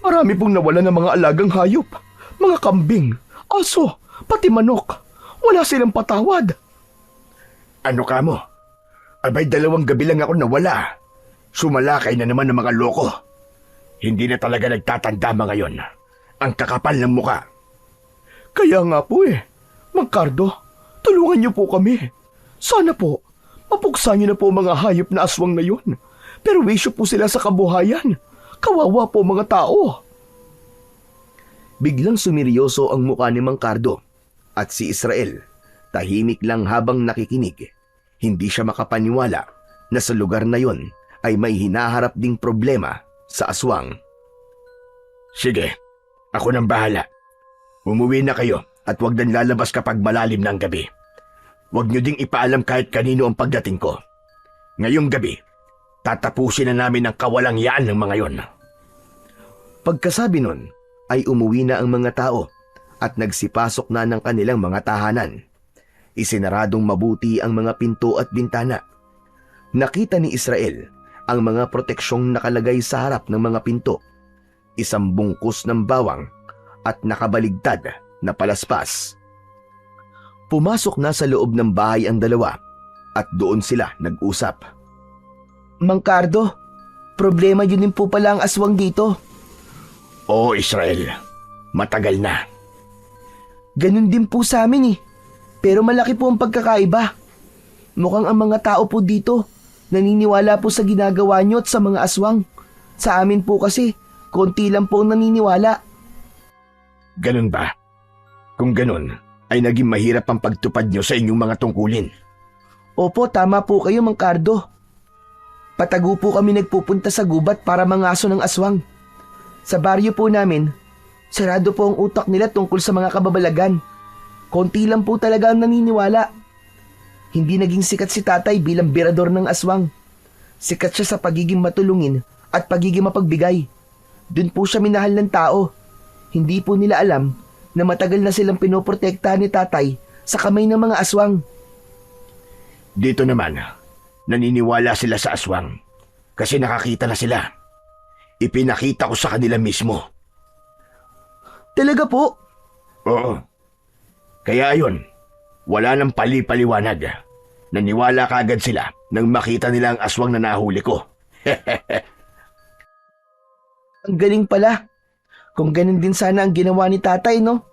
Speaker 2: marami pong nawala ng mga alagang hayop, mga kambing, aso, pati manok. Wala silang patawad.
Speaker 1: Ano ka mo? Abay 2 gabi lang ako nawala. Sumalakay na naman ng mga loko. Hindi na talaga nagtatanda mga yon. Ang kakapal ng muka.
Speaker 2: Kaya nga po Mang Cardo, tulungan niyo po kami. Sana po, mapuksa niyo na po mga hayop na aswang na yun. Pero wisyo po sila sa kabuhayan. Kawawa po mga tao.
Speaker 1: Biglang sumiryoso ang mukha ni Mang Cardo at si Israel. Tahimik lang habang nakikinig. Hindi siya makapaniwala na sa lugar na yon ay may hinaharap ding problema sa aswang. Sige, ako nang bahala. Umuwi na kayo at huwag nang lalabas kapag malalim ng gabi. Huwag niyo ding ipaalam kahit kanino ang pagdating ko. Ngayong gabi, tatapusin na namin ang kawalangyaan ng mga yon. Pagkasabi nun, ay umuwi na ang mga tao at nagsipasok na ng kanilang mga tahanan. Isinaradong mabuti ang mga pinto at bintana. Nakita ni Israel ang mga proteksyong nakalagay sa harap ng mga pinto, isang bungkus ng bawang at nakabaligtad na palaspas. Pumasok na sa loob ng bahay ang dalawa at doon sila nag-usap.
Speaker 3: Mang Cardo, problema yun din po pala ang aswang dito.
Speaker 1: Oo, Israel. Matagal na.
Speaker 3: Ganun din po sa amin Pero malaki po ang pagkakaiba. Mukhang ang mga tao po dito naniniwala po sa ginagawa nyo at sa mga aswang. Sa amin po kasi, konti lang po ang naniniwala.
Speaker 1: Ganun ba? Kung ganun, ay naging mahirap ang pagtupad nyo sa inyong mga tungkulin.
Speaker 3: Opo, tama po kayo, Mang Cardo. Patago po kami nagpupunta sa gubat para mangaso ng aswang. Sa baryo po namin, sarado po ang utak nila tungkol sa mga kababalagan. Konti lang po talaga ang naniniwala. Hindi naging sikat si tatay bilang birador ng aswang. Sikat siya sa pagiging matulungin at pagiging mapagbigay. Doon po siya minahal ng tao. Hindi po nila alam na matagal na silang pinoprotektahan ni tatay sa kamay ng mga aswang.
Speaker 1: Dito naman, naniniwala sila sa aswang kasi nakakita na sila. Ipinakita ko sa kanila mismo.
Speaker 3: Talaga po?
Speaker 1: Oo. Kaya ayun, wala nang pali-paliwanag. Naniwala kaagad sila nang makita nila ang aswang na nahuli ko.
Speaker 3: Ang galing pala. Kung ganun din sana ang ginawa ni tatay, no?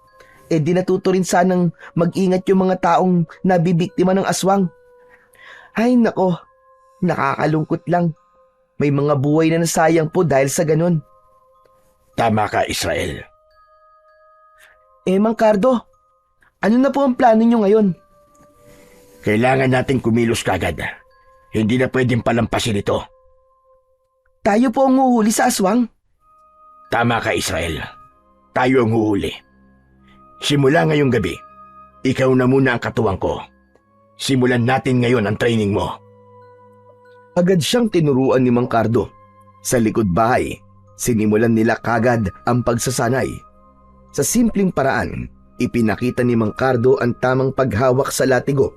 Speaker 3: Di natuto rin sanang mag-ingat yung mga taong nabibiktima ng aswang. Ay nako, nakakalungkot lang. May mga buhay na nasayang po dahil sa ganun.
Speaker 1: Tama ka, Israel.
Speaker 3: Mang Cardo, ano na po ang plano nyo ngayon?
Speaker 2: Kailangan nating kumilos kagad. Hindi na pwedeng palampasin ito.
Speaker 3: Tayo po ang huhuli sa aswang.
Speaker 2: Tama ka, Israel. Tayo ang huhuli. Simula ngayong gabi, ikaw na muna ang katuwang ko. Simulan natin ngayon ang training mo.
Speaker 1: Agad siyang tinuruan ni Mang Cardo. Sa likod bahay, sinimulan nila kagad ang pagsasanay. Sa simpleng paraan, ipinakita ni Mang Cardo ang tamang paghawak sa latigo,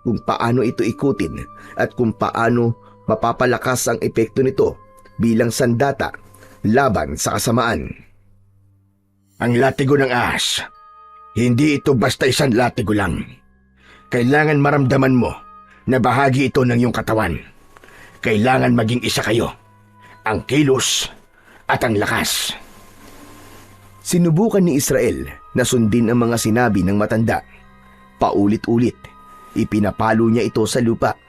Speaker 1: kung paano ito ikutin at kung paano mapapalakas ang epekto nito bilang sandata laban sa kasamaan.
Speaker 2: Ang latigo ng ahas, hindi ito basta isang latigo lang. Kailangan maramdaman mo na bahagi ito ng iyong katawan. Kailangan maging isa kayo, ang kilos at ang lakas.
Speaker 1: Sinubukan ni Israel na sundin ang mga sinabi ng matanda. Paulit-ulit, ipinapalo niya ito sa lupa.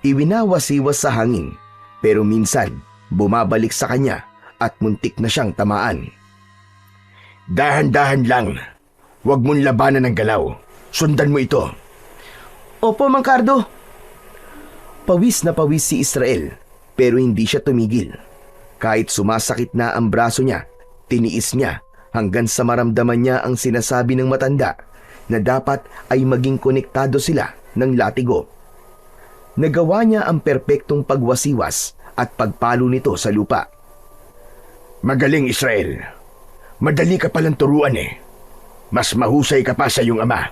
Speaker 1: Iwinawasiwas sa hangin, pero minsan bumabalik sa kanya at muntik na siyang tamaan.
Speaker 2: Dahan-dahan lang. Huwag mong labanan ng galaw. Sundan mo ito.
Speaker 3: Opo, Mang Cardo.
Speaker 1: Pawis na pawis si Israel, pero hindi siya tumigil. Kahit sumasakit na ang braso niya, tiniis niya hanggang sa maramdaman niya ang sinasabi ng matanda na dapat ay maging konektado sila ng latigo. Nagawa niya ang perpektong pagwasiwas at pagpalo nito sa lupa.
Speaker 2: Magaling, Israel. Madali ka palang turuan eh. Mas mahusay ka pa sa iyong ama.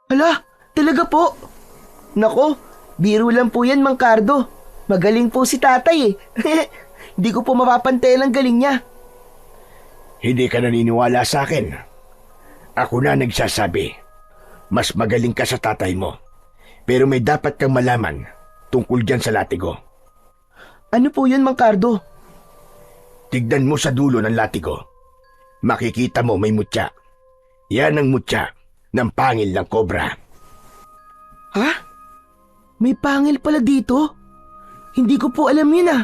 Speaker 3: Hala, talaga po. Nako, biro lang po yan, Mang Cardo. Magaling po si tatay eh. Hindi ko po mapapantayan ang galing niya.
Speaker 2: Hindi ka naniniwala sa akin. Ako na nagsasabi. Mas magaling ka sa tatay mo. Pero may dapat kang malaman tungkol dyan sa latigo.
Speaker 3: Ano po yun, Mang Cardo?
Speaker 2: Tignan mo sa dulo ng latigo. Makikita mo may mutya. Yan ang mutya ng pangil ng kobra.
Speaker 3: Ha? May pangil pala dito? Hindi ko po alam yun ah.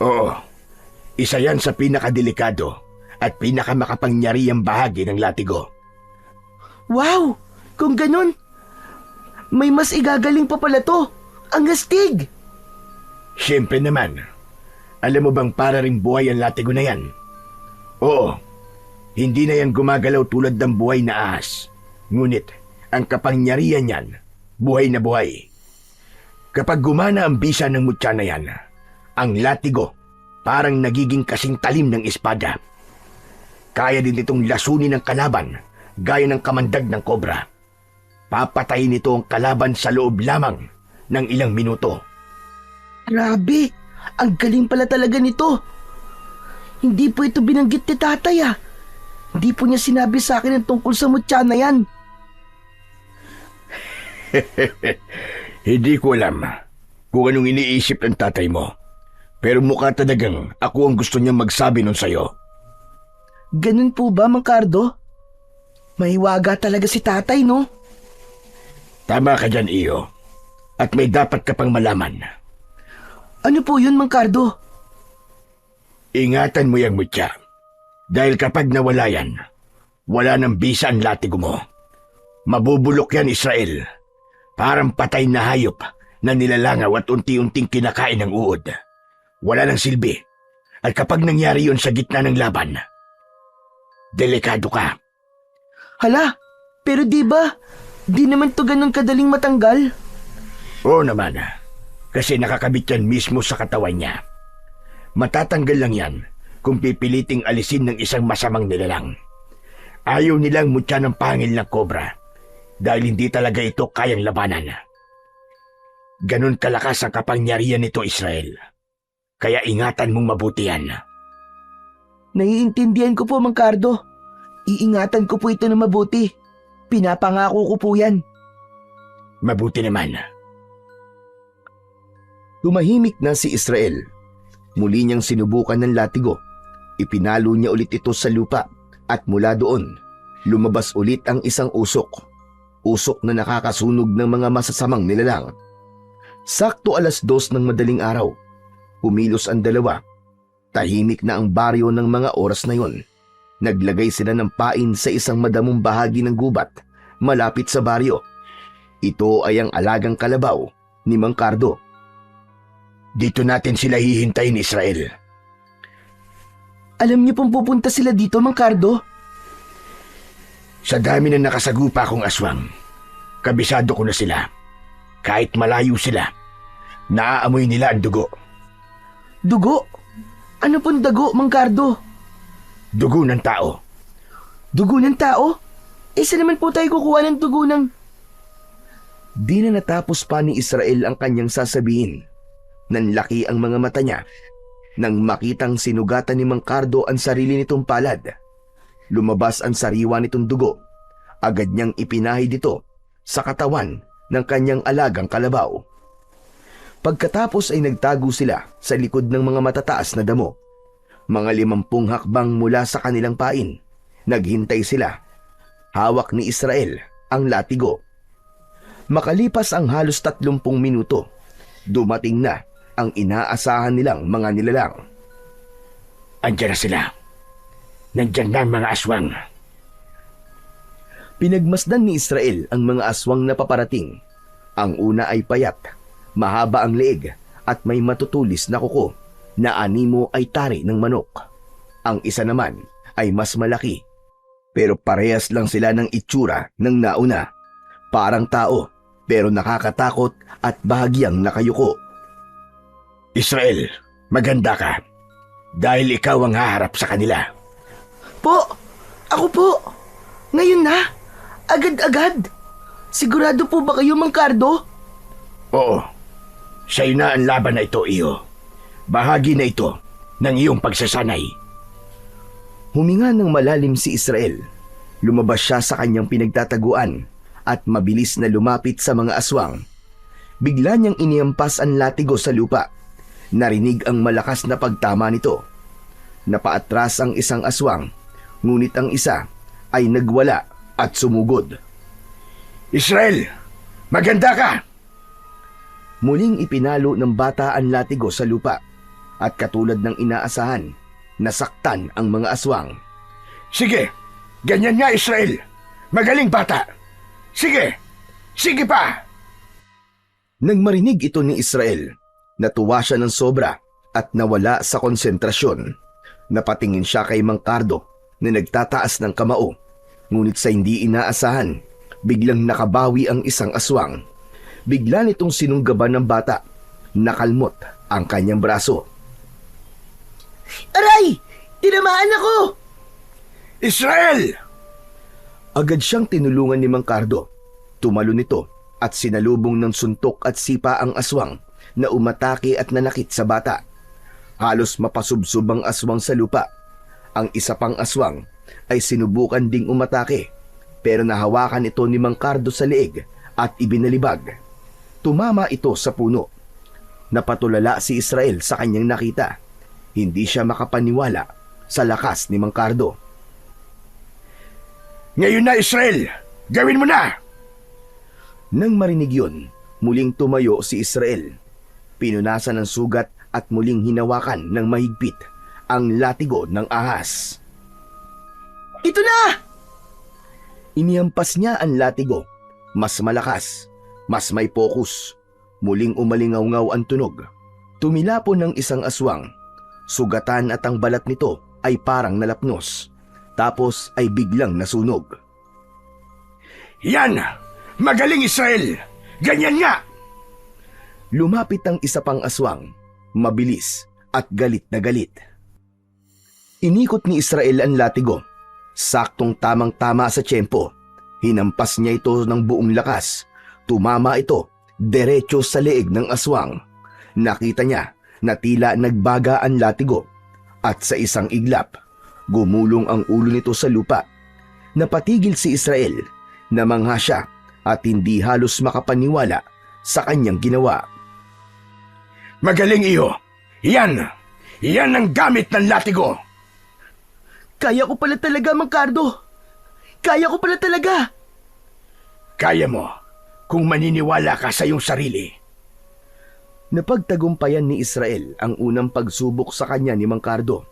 Speaker 2: Oo. Isa yan sa pinakadelikado at pinakamakapangyarihang bahagi ng latigo.
Speaker 3: Wow! Kung ganun, may mas igagaling pa pala to. Ang astig!
Speaker 2: Siyempre naman. Alam mo bang para ring buhay ang latigo na yan? Oo. Hindi na yan gumagalaw tulad ng buhay na ahas. Ngunit, ang kapangyarihan niyan, buhay na buhay. Kapag gumana ang bisa ng mutya na yan, ang latigo parang nagiging kasing talim ng espada. Kaya din itong lasunin ng kalaban gaya ng kamandag ng kobra. Papatayin nito ang kalaban sa loob lamang ng ilang minuto.
Speaker 3: Grabe! Ang galing pala talaga nito. Hindi po ito binanggit ni tatay ah. Hindi po niya sinabi sa akin ang tungkol sa mutya na yan.
Speaker 2: Hindi ko alam kung anong iniisip ng tatay mo. Pero mukha talagang ako ang gusto niyang magsabi nun sa'yo.
Speaker 3: Ganun po ba, Mang Cardo? Mahiwaga talaga si tatay, no?
Speaker 2: Tama ka dyan, Iyo. At may dapat ka pang malaman.
Speaker 3: Ano po yun, Mang Cardo?
Speaker 2: Ingatan mo yung mutya. Dahil kapag nawala yan, wala nang bisa ang latigo mo. Mabubulok yan, Israel. Parang patay na hayop na nilalangaw at unti-unting kinakain ng uod. Wala nang silbi. At kapag nangyari yun sa gitna ng laban, delikado ka.
Speaker 3: Hala, pero di ba? Di naman to ganun kadaling matanggal.
Speaker 2: Oo naman, kasi nakakabit yan mismo sa katawan niya. Matatanggal lang yan kung pipiliting alisin ng isang masamang nilalang. Ayaw nilang mutya ng pangil ng kobra dahil hindi talaga ito kayang labanan. Ganon kalakas ang kapangyarihan nito, Israel. Kaya ingatan mong mabuti yan.
Speaker 3: Naiintindihan ko po, Mang Cardo. Iingatan ko po ito na mabuti. Pinapangako ko po yan.
Speaker 2: Mabuti naman.
Speaker 1: Tumahimik na si Israel. Muli niyang sinubukan ng latigo. Ipinalo niya ulit ito sa lupa at mula doon, lumabas ulit ang isang usok. Usok na nakakasunog ng mga masasamang nilalang. Sakto 2:00 ng madaling araw. Pumilos ang dalawa. Tahimik na ang baryo ng mga oras na yon. Naglagay sila ng pain sa isang madamong bahagi ng gubat malapit sa baryo. Ito ay ang alagang kalabaw ni Mang Cardo. Dito natin sila hihintayin, Israel.
Speaker 3: Alam niyo pong pupunta sila dito, Mang Cardo?
Speaker 1: Sa dami na nakasagupa kong aswang, kabisado ko na sila. Kahit malayo sila, naaamoy nila ang dugo.
Speaker 3: Dugo? Ano pong dago, Mang Cardo?
Speaker 1: Dugo ng tao.
Speaker 3: Dugo ng tao? Saan naman po tayo kukuha ng dugo ng...
Speaker 1: Di na natapos pa ni Israel ang kanyang sasabihin. Nanlaki ang mga mata niya nang makitang sinugatan ni Mang Cardo ang sarili nitong palad. Lumabas ang sariwa nitong dugo. Agad niyang ipinahid ito sa katawan ng kanyang alagang kalabaw. Pagkatapos ay nagtago sila sa likod ng mga matataas na damo. Mga 50 hakbang mula sa kanilang pain. Naghintay sila. Hawak ni Israel ang latigo. Makalipas ang halos 30 minuto, dumating na ang inaasahan nilang mga nilalang. Andiyan na sila. Nandiyan na ang mga aswang. Pinagmasdan ni Israel ang mga aswang na paparating. Ang una ay payat, mahaba ang leeg at may matutulis na kuko na animo ay tari ng manok. Ang isa naman ay mas malaki, pero parehas lang sila ng itsura ng nauna. Parang tao, pero nakakatakot at bahagyang nakayuko. Israel, maganda ka. Dahil ikaw ang haharap sa kanila.
Speaker 3: Po! Ako po! Ngayon na! Agad-agad! Sigurado po ba kayo, Mang Cardo?
Speaker 1: Oo. Sa'yo na ang laban na ito, iyo. Bahagi na ito ng iyong pagsasanay. Huminga ng malalim si Israel. Lumabas siya sa kanyang pinagtataguan at mabilis na lumapit sa mga aswang. Bigla niyang iniampas ang latigo sa lupa. Narinig ang malakas na pagtama nito. Napaatras ang isang aswang, ngunit ang isa ay nagwala at sumugod. Israel, maganda ka! Muling ipinalo ng bata ang latigo sa lupa at katulad ng inaasahan, nasaktan ang mga aswang. Sige, ganyan nga Israel. Magaling bata. Sige, sige pa! Nang marinig ito ni Israel, natuwa siya ng sobra at nawala sa konsentrasyon. Napatingin siya kay Mang Cardo na nagtataas ng kamao. Ngunit sa hindi inaasahan, biglang nakabawi ang isang aswang. Bigla nitong sinunggaban ng bata. Nakalmot ang kanyang braso.
Speaker 3: Aray! Tinamaan ako!
Speaker 1: Israel! Agad siyang tinulungan ni Mang Cardo. Tumalo nito at sinalubong ng suntok at sipa ang aswang na umatake at nanakit sa bata. Halos mapasubsob ang aswang sa lupa. Ang isa pang aswang ay sinubukan ding umatake, pero nahawakan ito ni Mang Cardo sa leeg at ibinalibag. Tumama ito sa puno. Napatulala si Israel sa kanyang nakita. Hindi siya makapaniwala sa lakas ni Mang Cardo. Ngayon na Israel! Gawin mo na! Nang marinig yun, muling tumayo si Israel. Pinunasan ng sugat at muling hinawakan ng mahigpit ang latigo ng ahas.
Speaker 3: Ito na!
Speaker 1: Inihampas niya ang latigo. Mas malakas, mas may pokus. Muling umalingaw-ngaw ang tunog. Tumilapon ng isang aswang. Sugatan at ang balat nito ay parang nalapnos. Tapos ay biglang nasunog. Yan! Magaling Israel! Ganyan nga! Lumapit ang isa pang aswang, mabilis at galit na galit. Inikot ni Israel ang latigo. Saktong tamang-tama sa tiyempo. Hinampas niya ito ng buong lakas. Tumama ito diretso sa leeg ng aswang. Nakita niya na tila nagbaga ang latigo at sa isang iglap, gumulong ang ulo nito sa lupa. Napatigil si Israel, namangha siya at hindi halos makapaniwala sa kanyang ginawa. Magaling iyo! Yan! Yan ang gamit ng latigo!
Speaker 3: Kaya ko pala talaga, Mang Cardo! Kaya ko pala talaga!
Speaker 1: Kaya mo kung maniniwala ka sa iyong sarili. Napagtagumpayan ni Israel ang unang pagsubok sa kanya ni Mang Cardo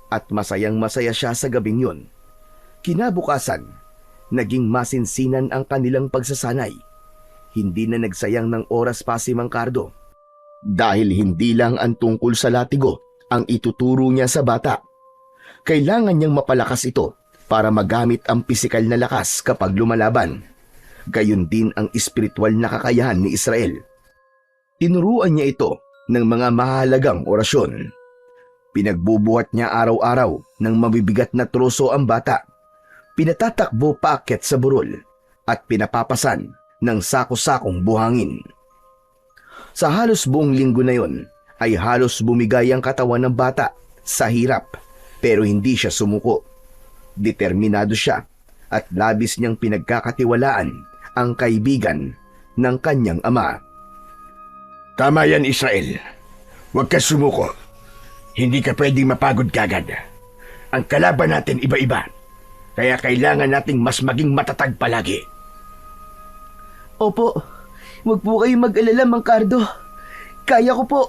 Speaker 1: at masayang masaya siya sa gabing yun. Kinabukasan, naging masinsinan ang kanilang pagsasanay. Hindi na nagsayang ng oras pa si Mang Cardo. Dahil hindi lang ang tungkol sa latigo ang ituturo niya sa bata. Kailangan niyang mapalakas ito para magamit ang pisikal na lakas kapag lumalaban. Gayon din ang espiritual na kakayahan ni Israel. Tinuruan niya ito ng mga mahalagang orasyon. Pinagbubuhat niya araw-araw ng mabibigat na troso ang bata. Pinatatakbo paakyat sa burol at pinapapasan ng sako-sakong buhangin. Sa halos buong linggo na yon ay halos bumigay ang katawan ng bata sa hirap pero hindi siya sumuko. Determinado siya at labis niyang pinagkakatiwalaan ang kaibigan ng kanyang ama.
Speaker 2: Tama yan, Israel. Huwag ka sumuko. Hindi ka pwedeng mapagod kagad. Ang kalaban natin iba-iba. Kaya kailangan nating mas maging matatag palagi.
Speaker 3: Opo, huwag po kayong mag-alala, Mang Cardo. Kaya ko po.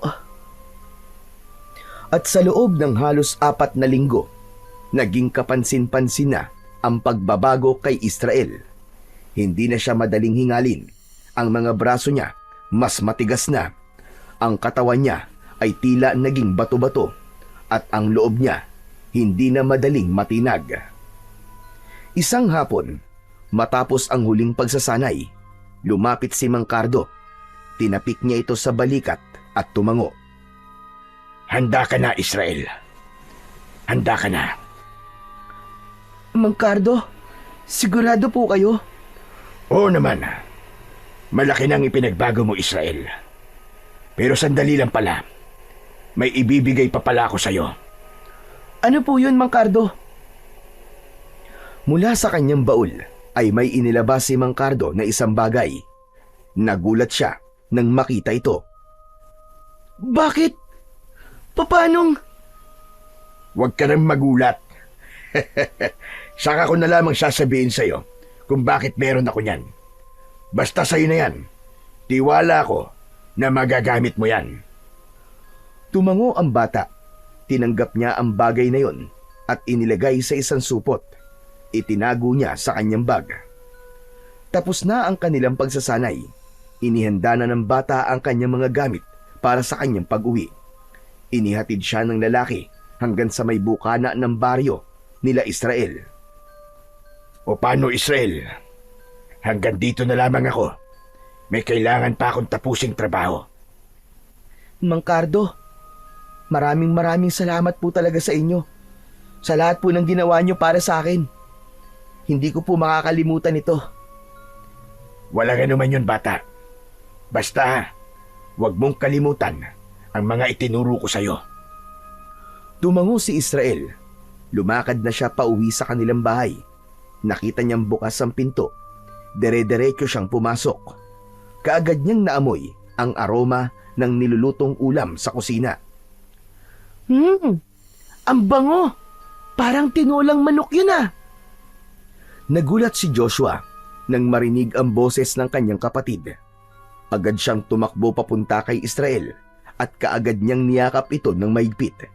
Speaker 1: At sa loob ng halos 4 na linggo, naging kapansin-pansin na ang pagbabago kay Israel. Hindi na siya madaling hingalin. Ang mga braso niya mas matigas na. Ang katawan niya ay tila naging bato-bato at ang loob niya hindi na madaling matinag. Isang hapon, matapos ang huling pagsasanay, lumapit si Mang Cardo. Tinapik niya ito sa balikat at tumango.
Speaker 2: Handa ka na, Israel. Handa ka na.
Speaker 3: Mang Cardo, sigurado po kayo?
Speaker 2: Oo naman. Malaki nang ipinagbago mo, Israel. Pero sandali lang pala. May ibibigay pa pala ako sa'yo.
Speaker 3: Ano po yun, Mang Cardo?
Speaker 1: Mula sa kanyang baul ay may inilabas si Mang Cardo na isang bagay. Nagulat siya nang makita ito.
Speaker 3: Bakit? Papanong?
Speaker 2: Huwag ka nang magulat. Saka ko na lamang sasabihin sa'yo kung bakit meron ako niyan. Basta sa'yo na yan. Tiwala ko na magagamit mo yan.
Speaker 1: Tumango ang bata. Tinanggap niya ang bagay na yon at inilagay sa isang supot. Itinago niya sa kanyang bag. Tapos na ang kanilang pagsasanay. Inihanda na ng bata ang kanyang mga gamit para sa kanyang pag-uwi. Inihatid siya ng lalaki hanggang sa may bukana ng baryo nila Israel.
Speaker 2: O paano, Israel? Hanggang dito na lamang ako. May kailangan pa akong tapusing trabaho.
Speaker 3: Mang Cardo, maraming salamat po talaga sa inyo. Sa lahat po ng ginawa niyo para sa akin. Hindi ko po makakalimutan ito.
Speaker 2: Walang anuman yun, bata. Basta, huwag mong kalimutan ang mga itinuro ko sa'yo.
Speaker 1: Tumango si Israel. Lumakad na siya pauwi sa kanilang bahay. Nakita niyang bukas ang pinto. Dere-derecho siyang pumasok. Kaagad niyang naamoy ang aroma ng nilulutong ulam sa kusina.
Speaker 3: Ang bango! Parang tinolang manok yun ah!
Speaker 1: Nagulat si Joshua nang marinig ang boses ng kanyang kapatid. Agad siyang tumakbo papunta kay Israel at kaagad niyang niyakap ito ng maigpit.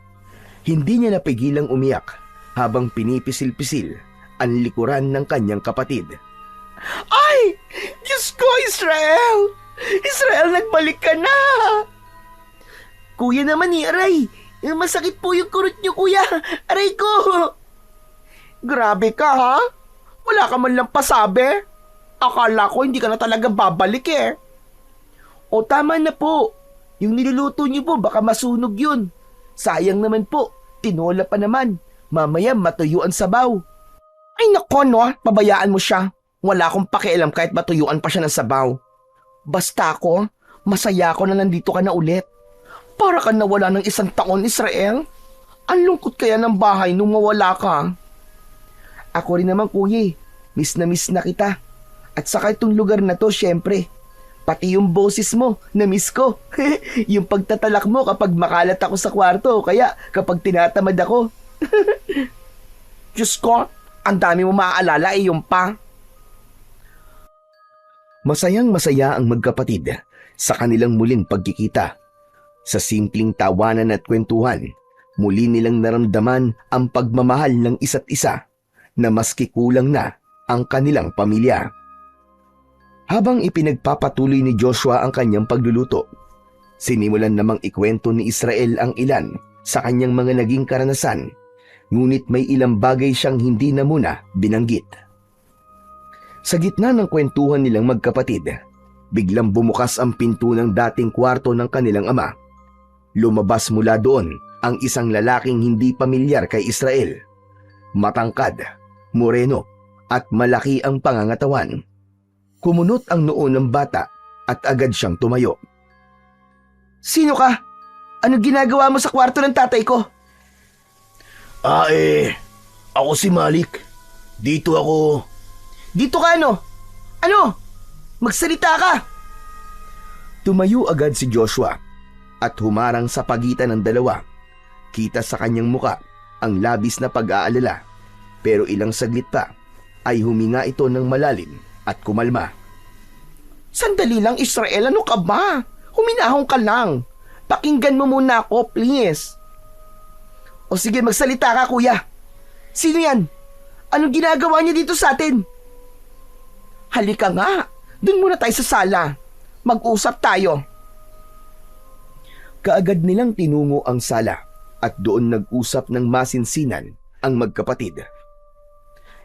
Speaker 1: Hindi niya napigilang umiyak habang pinipisil-pisil ang likuran ng kanyang kapatid.
Speaker 3: Ay! Diyos ko, Israel! Israel, nagbalik ka na! Kuya naman ni Aray! Masakit po yung kurot niyo, kuya! Aray ko! Grabe ka, ha? Wala ka man lang pasabi. Akala ko hindi ka na talaga babalik eh. O tama na po. Yung niluluto niyo po, baka masunog yun. Sayang naman po. Tinola pa naman. Mamaya matuyo ang sabaw. Ay nako no, pabayaan mo siya. Wala akong pakialam kahit matuyuan pa siya ng sabaw. Basta ako, masaya ako na nandito ka na ulit. Para ka nawala ng 1 taon, Israel. Ang lungkot kaya ng bahay nung mawala ka. Ako rin naman, kuya. Miss na kita. At saka itong lugar na to, syempre. Pati yung boses mo, na-miss ko. Yung pagtatalak mo kapag makalat ako sa kwarto, kaya kapag tinatamad ako. Diyos ko, ang dami mo maaalala yung pa.
Speaker 1: Masayang-masaya ang magkapatid sa kanilang muling pagkikita. Sa simpleng tawanan at kwentuhan, muli nilang naramdaman ang pagmamahal ng isa't isa na maski kulang na ang kanilang pamilya. Habang ipinagpapatuloy ni Joshua ang kanyang pagluluto, sinimulan namang ikwento ni Israel ang ilan sa kanyang mga naging karanasan, ngunit may ilang bagay siyang hindi na muna binanggit. Sa gitna ng kwentuhan nilang magkapatid, biglang bumukas ang pinto ng dating kwarto ng kanilang ama. Lumabas mula doon ang isang lalaking hindi pamilyar kay Israel. Matangkad, moreno at malaki ang pangangatawan. Kumunot ang noo ng bata at agad siyang tumayo.
Speaker 3: Sino ka? Anong ginagawa mo sa kwarto ng tatay ko?
Speaker 2: Ako si Malik. Dito ako.
Speaker 3: Dito ka ano? Ano? Magsalita ka!
Speaker 1: Tumayo agad si Joshua at humarang sa pagitan ng dalawa. Kita sa kanyang muka ang labis na pag-aalala, pero ilang saglit pa ay huminga ito ng malalim at kumalma.
Speaker 3: Sandali lang, Israel, ano ka ba? Huminahon ka lang. Pakinggan mo muna ako, please. O sige, magsalita ka, kuya. Sino yan? Anong ginagawa niya dito sa atin? Halika nga, dun muna tayo sa sala. Mag-usap tayo.
Speaker 1: Kaagad nilang tinungo ang sala at doon nag-usap ng masinsinan ang magkapatid.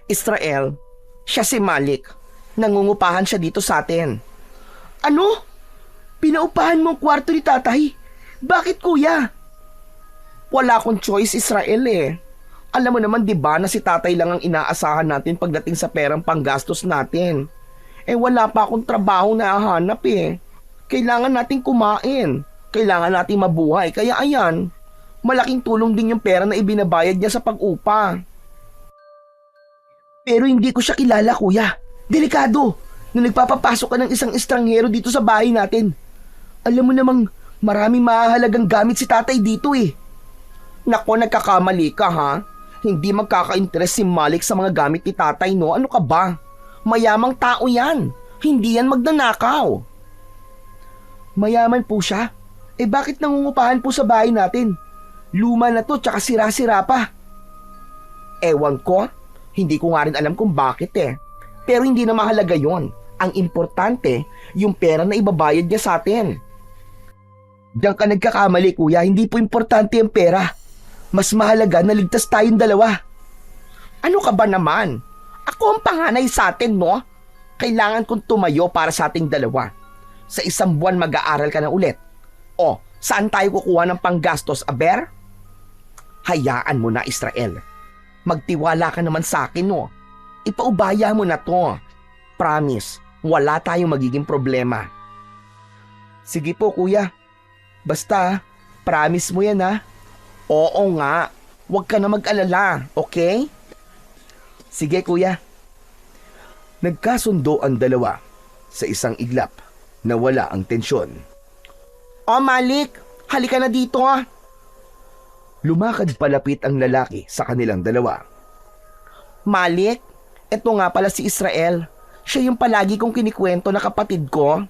Speaker 3: Israel, siya si Malik. Nangungupahan siya dito sa atin. Ano? Pinaupahan mo ang kwarto ni tatay? Bakit, kuya? Wala akong choice, Israel eh. Alam mo naman, di ba, na si tatay lang ang inaasahan natin pagdating sa perang panggastos natin. Wala pa akong trabaho na hahanap eh. Kailangan nating kumain. Kailangan nating mabuhay. Kaya ayan, malaking tulong din yung pera na ibinabayad niya sa pag-upa. Pero hindi ko siya kilala, kuya. Delikado na nagpapapasok ka ng isang estranghero dito sa bahay natin. Alam mo namang maraming mahalagang gamit si tatay dito eh. Nako, nagkakamali ka ha. Hindi magkaka-interest si Malik sa mga gamit ni tatay, no? Ano ka ba? Mayamang tao yan. Hindi yan magnanakaw. Mayaman po siya? Bakit nangungupahan po sa bahay natin? Luma na to tsaka sira-sira pa. Ewan ko. Hindi ko nga rin alam kung bakit eh. Pero hindi na mahalaga yon. Ang importante, yung pera na ibabayad niya sa atin. Diyan ka nagkakamali, kuya. Hindi po importante ang pera. Mas mahalaga na ligtas tayong dalawa. Ano ka ba naman? Ako ang panganay sa atin, no? Kailangan kong tumayo para sa ating dalawa. Sa isang buwan mag-aaral ka na ulit. O, saan tayo kukuha ng panggastos, aber? Hayaan mo na, Israel. Magtiwala ka naman sa akin, no? Ipaubaya mo na to. Promise, wala tayong magiging problema. Sige po, kuya. Basta, promise mo yan, ha? Oo nga. Huwag ka na mag-alala, okay? Sige, kuya.
Speaker 1: Nagkasundo ang dalawa sa isang iglap na wala ang tensyon.
Speaker 3: O Malik, halika na dito ha.
Speaker 1: Lumakad palapit ang lalaki sa kanilang dalawa.
Speaker 3: Malik, eto nga pala si Israel. Siya yung palagi kong kinikwento na kapatid ko.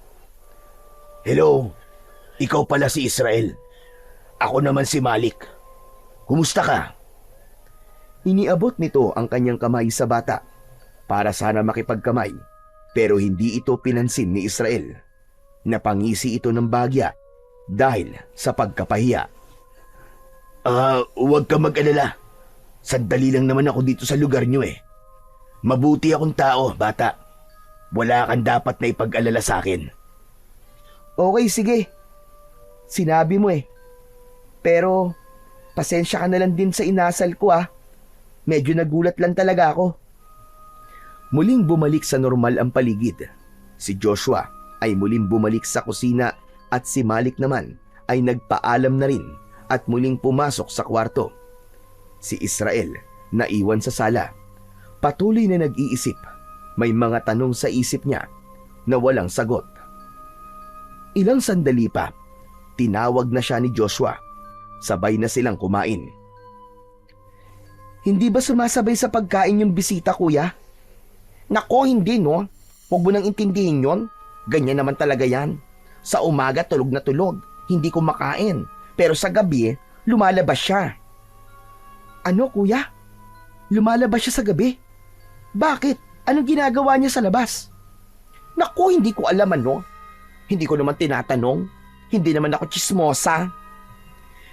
Speaker 2: Hello, ikaw pala si Israel. Ako naman si Malik. Kumusta ka?
Speaker 1: Iniabot nito ang kanyang kamay sa bata para sana makipagkamay, pero hindi ito pinansin ni Israel. Napangisi ito ng bagya dahil sa pagkapahiya.
Speaker 2: Huwag ka mag-alala. Sandali lang naman ako dito sa lugar nyo eh. Mabuti akong tao, bata. Wala kang dapat na ipag-alala sa akin.
Speaker 3: Okay, sige. Sinabi mo eh. Pero, pasensya ka na lang din sa inasal ko ah. Medyo nagulat lang talaga ako.
Speaker 1: Muling bumalik sa normal ang paligid. Si Joshua ay muling bumalik sa kusina at si Malik naman ay nagpaalam na rin at muling pumasok sa kwarto. Si Israel naiwan sa sala. Patuloy na nag-iisip. May mga tanong sa isip niya na walang sagot. Ilang sandali pa, tinawag na siya ni Joshua. Sabay na silang kumain.
Speaker 3: Hindi ba sumasabay sa pagkain yung bisita, kuya? Nako, hindi no. Huwag mo nang intindihin yon. Ganyan naman talaga yan. Sa umaga tulog na tulog, hindi kumakain. Pero sa gabi, lumalabas siya. Ano, kuya? Lumalabas siya sa gabi? Bakit? Anong ginagawa niya sa labas? Naku, hindi ko alam ano. Hindi ko naman tinatanong. Hindi naman ako tsismosa.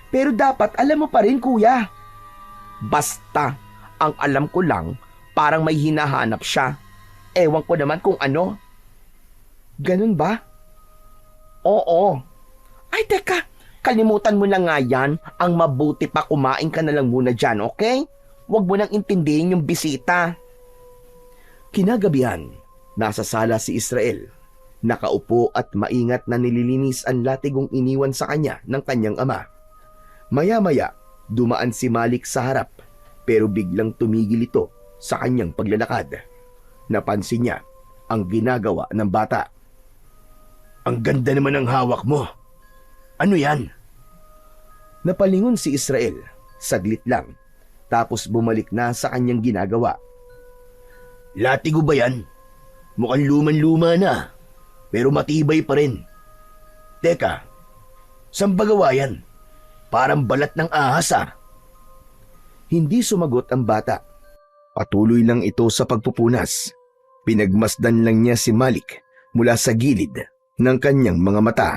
Speaker 3: Pero dapat alam mo pa rin, kuya. Basta, ang alam ko lang, parang may hinahanap siya. Ewan ko naman kung ano. Ganun ba? Oo. Ay, teka. Kalimutan mo na nga yan. Ang mabuti pa kumain ka na lang muna dyan, okay? Huwag mo nang intindihin yung bisita.
Speaker 1: Kinagabihan, nasa sala si Israel. Nakaupo at maingat na nililinis ang latigong iniwan sa kanya ng kanyang ama. Maya-maya, dumaan si Malik sa harap pero biglang tumigil ito sa kanyang paglalakad. Napansin niya ang ginagawa ng bata.
Speaker 2: Ang ganda naman ng hawak mo. Ano yan?
Speaker 1: Napalingon si Israel, saglit lang, tapos bumalik na sa kanyang ginagawa.
Speaker 2: Latigo ba yan? Mukhang luman-luma na, pero matibay pa rin. Teka, saan ba gawa yan? Parang balat ng ahas ah.
Speaker 1: Hindi sumagot ang bata. Patuloy lang ito sa pagpupunas. Pinagmasdan lang niya si Malik mula sa gilid ng kanyang mga mata.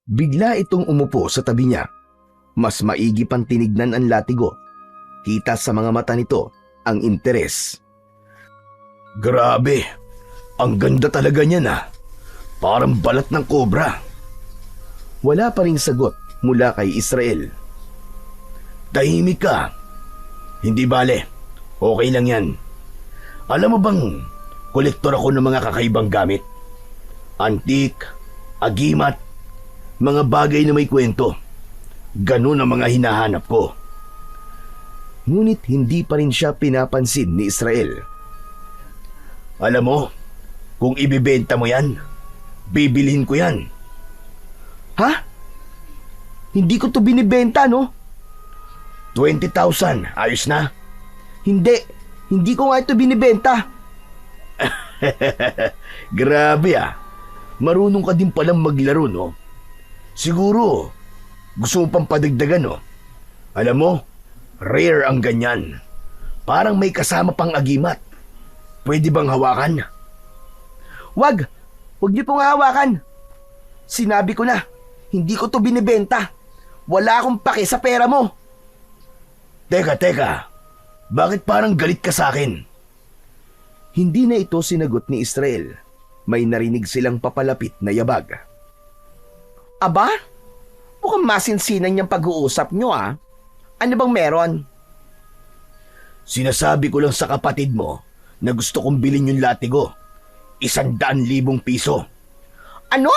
Speaker 1: Bigla itong umupo sa tabi niya. Mas maigi pang tinignan ang latigo. Kita sa mga mata nito ang interes.
Speaker 2: Grabe, ang ganda talaga niyan ah. Parang balat ng kobra.
Speaker 1: Wala pa ring sagot mula kay Israel.
Speaker 2: Tahimik ka. Hindi bale, okay lang yan. Alam mo bang, kolektor ako ng mga kakaibang gamit. Antik, agimat, mga bagay na may kwento. Ganun ang mga hinahanap ko.
Speaker 1: Ngunit hindi pa rin siya pinapansin ni Israel.
Speaker 2: Alam mo, kung ibibenta mo yan, bibilhin ko yan.
Speaker 3: Ha? Hindi ko to binibenta, no?
Speaker 2: 20,000, ayos na?
Speaker 3: Hindi ko nga ito binibenta.
Speaker 2: Grabe ah. Marunong ka din palang maglaro, no? Siguro, gusto mo pang padagdagan, no? Alam mo, rare ang ganyan. Parang may kasama pang agimat. Pwede bang hawakan?
Speaker 3: Wag niyo pong hawakan. Sinabi ko na, hindi ko to binibenta. Wala akong pake sa pera mo.
Speaker 2: Teka. Bakit parang galit ka sa akin?
Speaker 1: Hindi na ito sinagot ni Israel. May narinig silang papalapit na yabag.
Speaker 3: Aba? Mukhang masinsinan niyang pag-uusap niyo ah. Ano bang meron?
Speaker 2: Sinasabi ko lang sa kapatid mo na gusto kong bilhin yung latigo. 100,000 piso.
Speaker 3: Ano?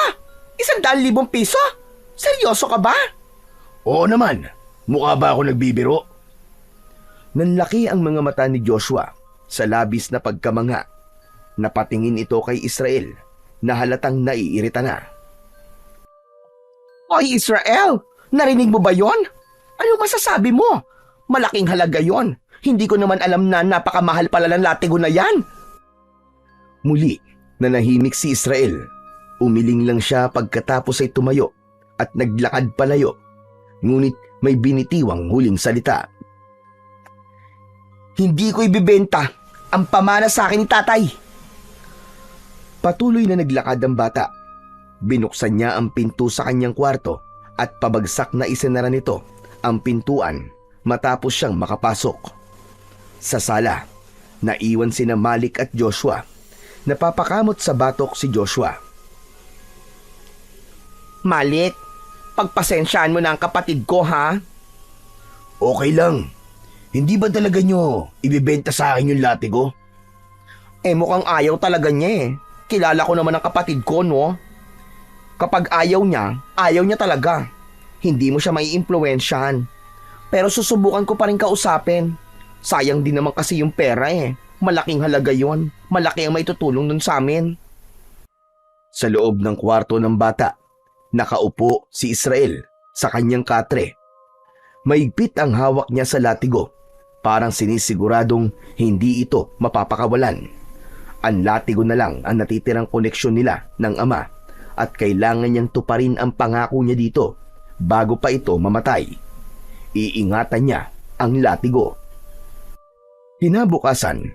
Speaker 3: 100,000 piso? Seryoso ka ba?
Speaker 2: Oo naman. Mukha ba ako nagbibiro?
Speaker 1: Nanlaki ang mga mata ni Joshua sa labis na pagkamangha. Napatingin ito kay Israel na halatang naiirita na.
Speaker 3: Oy Israel, narinig mo ba yon? Ano masasabi mo? Malaking halaga yon. Hindi ko naman alam na napakamahal pala ng latigo na yan.
Speaker 1: Muli, nanahimik si Israel. Umiling lang siya pagkatapos ay tumayo at naglakad palayo. Ngunit may binitiwang huling salita.
Speaker 3: Hindi ko ibibenta ang pamana sa akin ni tatay.
Speaker 1: Patuloy na naglakad ang bata. Binuksan niya ang pinto sa kanyang kwarto at pabagsak na isinara nito ang pintuan matapos siyang makapasok. Sa sala, naiwan sina Malik at Joshua. Napapakamot sa batok si Joshua.
Speaker 3: Malik, pagpasensyaan mo na ang kapatid ko ha?
Speaker 2: Okay lang. Hindi ba talaga nyo ibibenta sa akin yung latigo?
Speaker 3: Mukhang ayaw talaga niya eh. Kilala ko naman ang kapatid ko, no? Kapag ayaw niya talaga. Hindi mo siya maiimpluwensyahan. Pero susubukan ko pa rin kausapin. Sayang din naman kasi yung pera eh. Malaking halaga yon. Malaki ang maitutulong nun sa amin.
Speaker 1: Sa loob ng kwarto ng bata, nakaupo si Israel sa kanyang katre. Maigpit ang hawak niya sa latigo. Parang sinisiguradong hindi ito mapapakawalan. Ang latigo na lang ang natitirang koneksyon nila ng ama at kailangan niyang tuparin ang pangako niya dito bago pa ito mamatay. Iingatan niya ang latigo. Kinabukasan,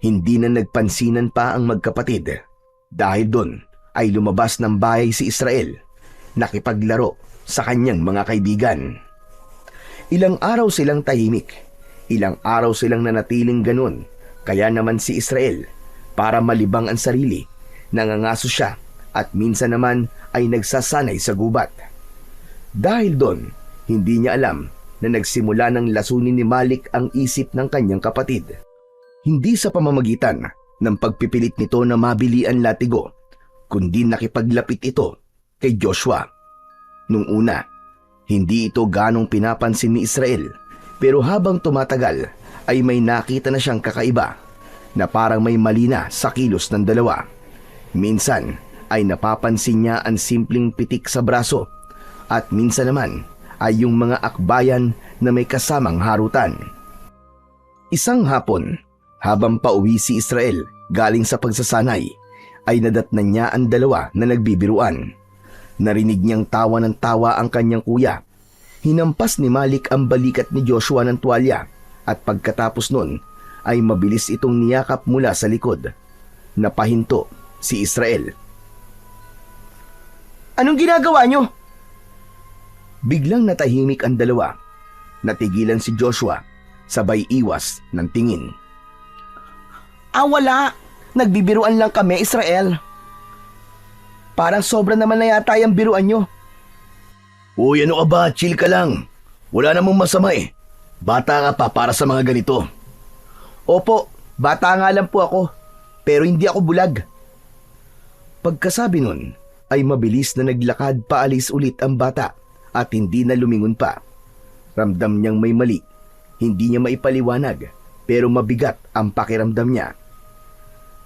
Speaker 1: hindi na nagpansinan pa ang magkapatid. Dahil doon ay lumabas ng bahay si Israel, nakipaglaro sa kanyang mga kaibigan. Ilang araw silang tahimik, ilang araw silang nanatiling ganun, kaya naman si Israel, para malibang ang sarili, nangangaso siya at minsan naman ay nagsasanay sa gubat. Dahil doon, hindi niya alam na nagsimula ng lasunin ni Malik ang isip ng kanyang kapatid. Hindi sa pamamagitan ng pagpipilit nito na mabili ang latigo, kundi nakipaglapit ito kay Joshua. Nung una, hindi ito ganong pinapansin ni Israel, pero habang tumatagal ay may nakita na siyang kakaiba na parang may mali na sa kilos ng dalawa. Minsan ay napapansin niya ang simpleng pitik sa braso at minsan naman ay yung mga akbayan na may kasamang harutan. Isang hapon, habang pauwi si Israel galing sa pagsasanay, ay nadatnan niya ang dalawa na nagbibiruan. Narinig niyang tawa ng tawa ang kanyang kuya. Hinampas ni Malik ang balikat ni Joshua ng tuwalya at pagkatapos nun ay mabilis itong niyakap mula sa likod. Napahinto si Israel.
Speaker 3: Anong ginagawa niyo?
Speaker 1: Biglang natahimik ang dalawa. Natigilan si Joshua, sabay iwas ng tingin.
Speaker 3: Wala. Nagbibiruan lang kami, Israel. Parang sobra naman na yata yung biruan nyo.
Speaker 1: Uy, ano ka ba? Chill ka lang. Wala namang masama eh. Bata ka pa para sa mga ganito.
Speaker 3: Opo, bata nga lang po ako. Pero hindi ako bulag.
Speaker 1: Pagkasabi nun, ay mabilis na naglakad paalis ulit ang bata at hindi na lumingon pa. Ramdam niyang may mali. Hindi niya maipaliwanag, pero mabigat ang pakiramdam niya.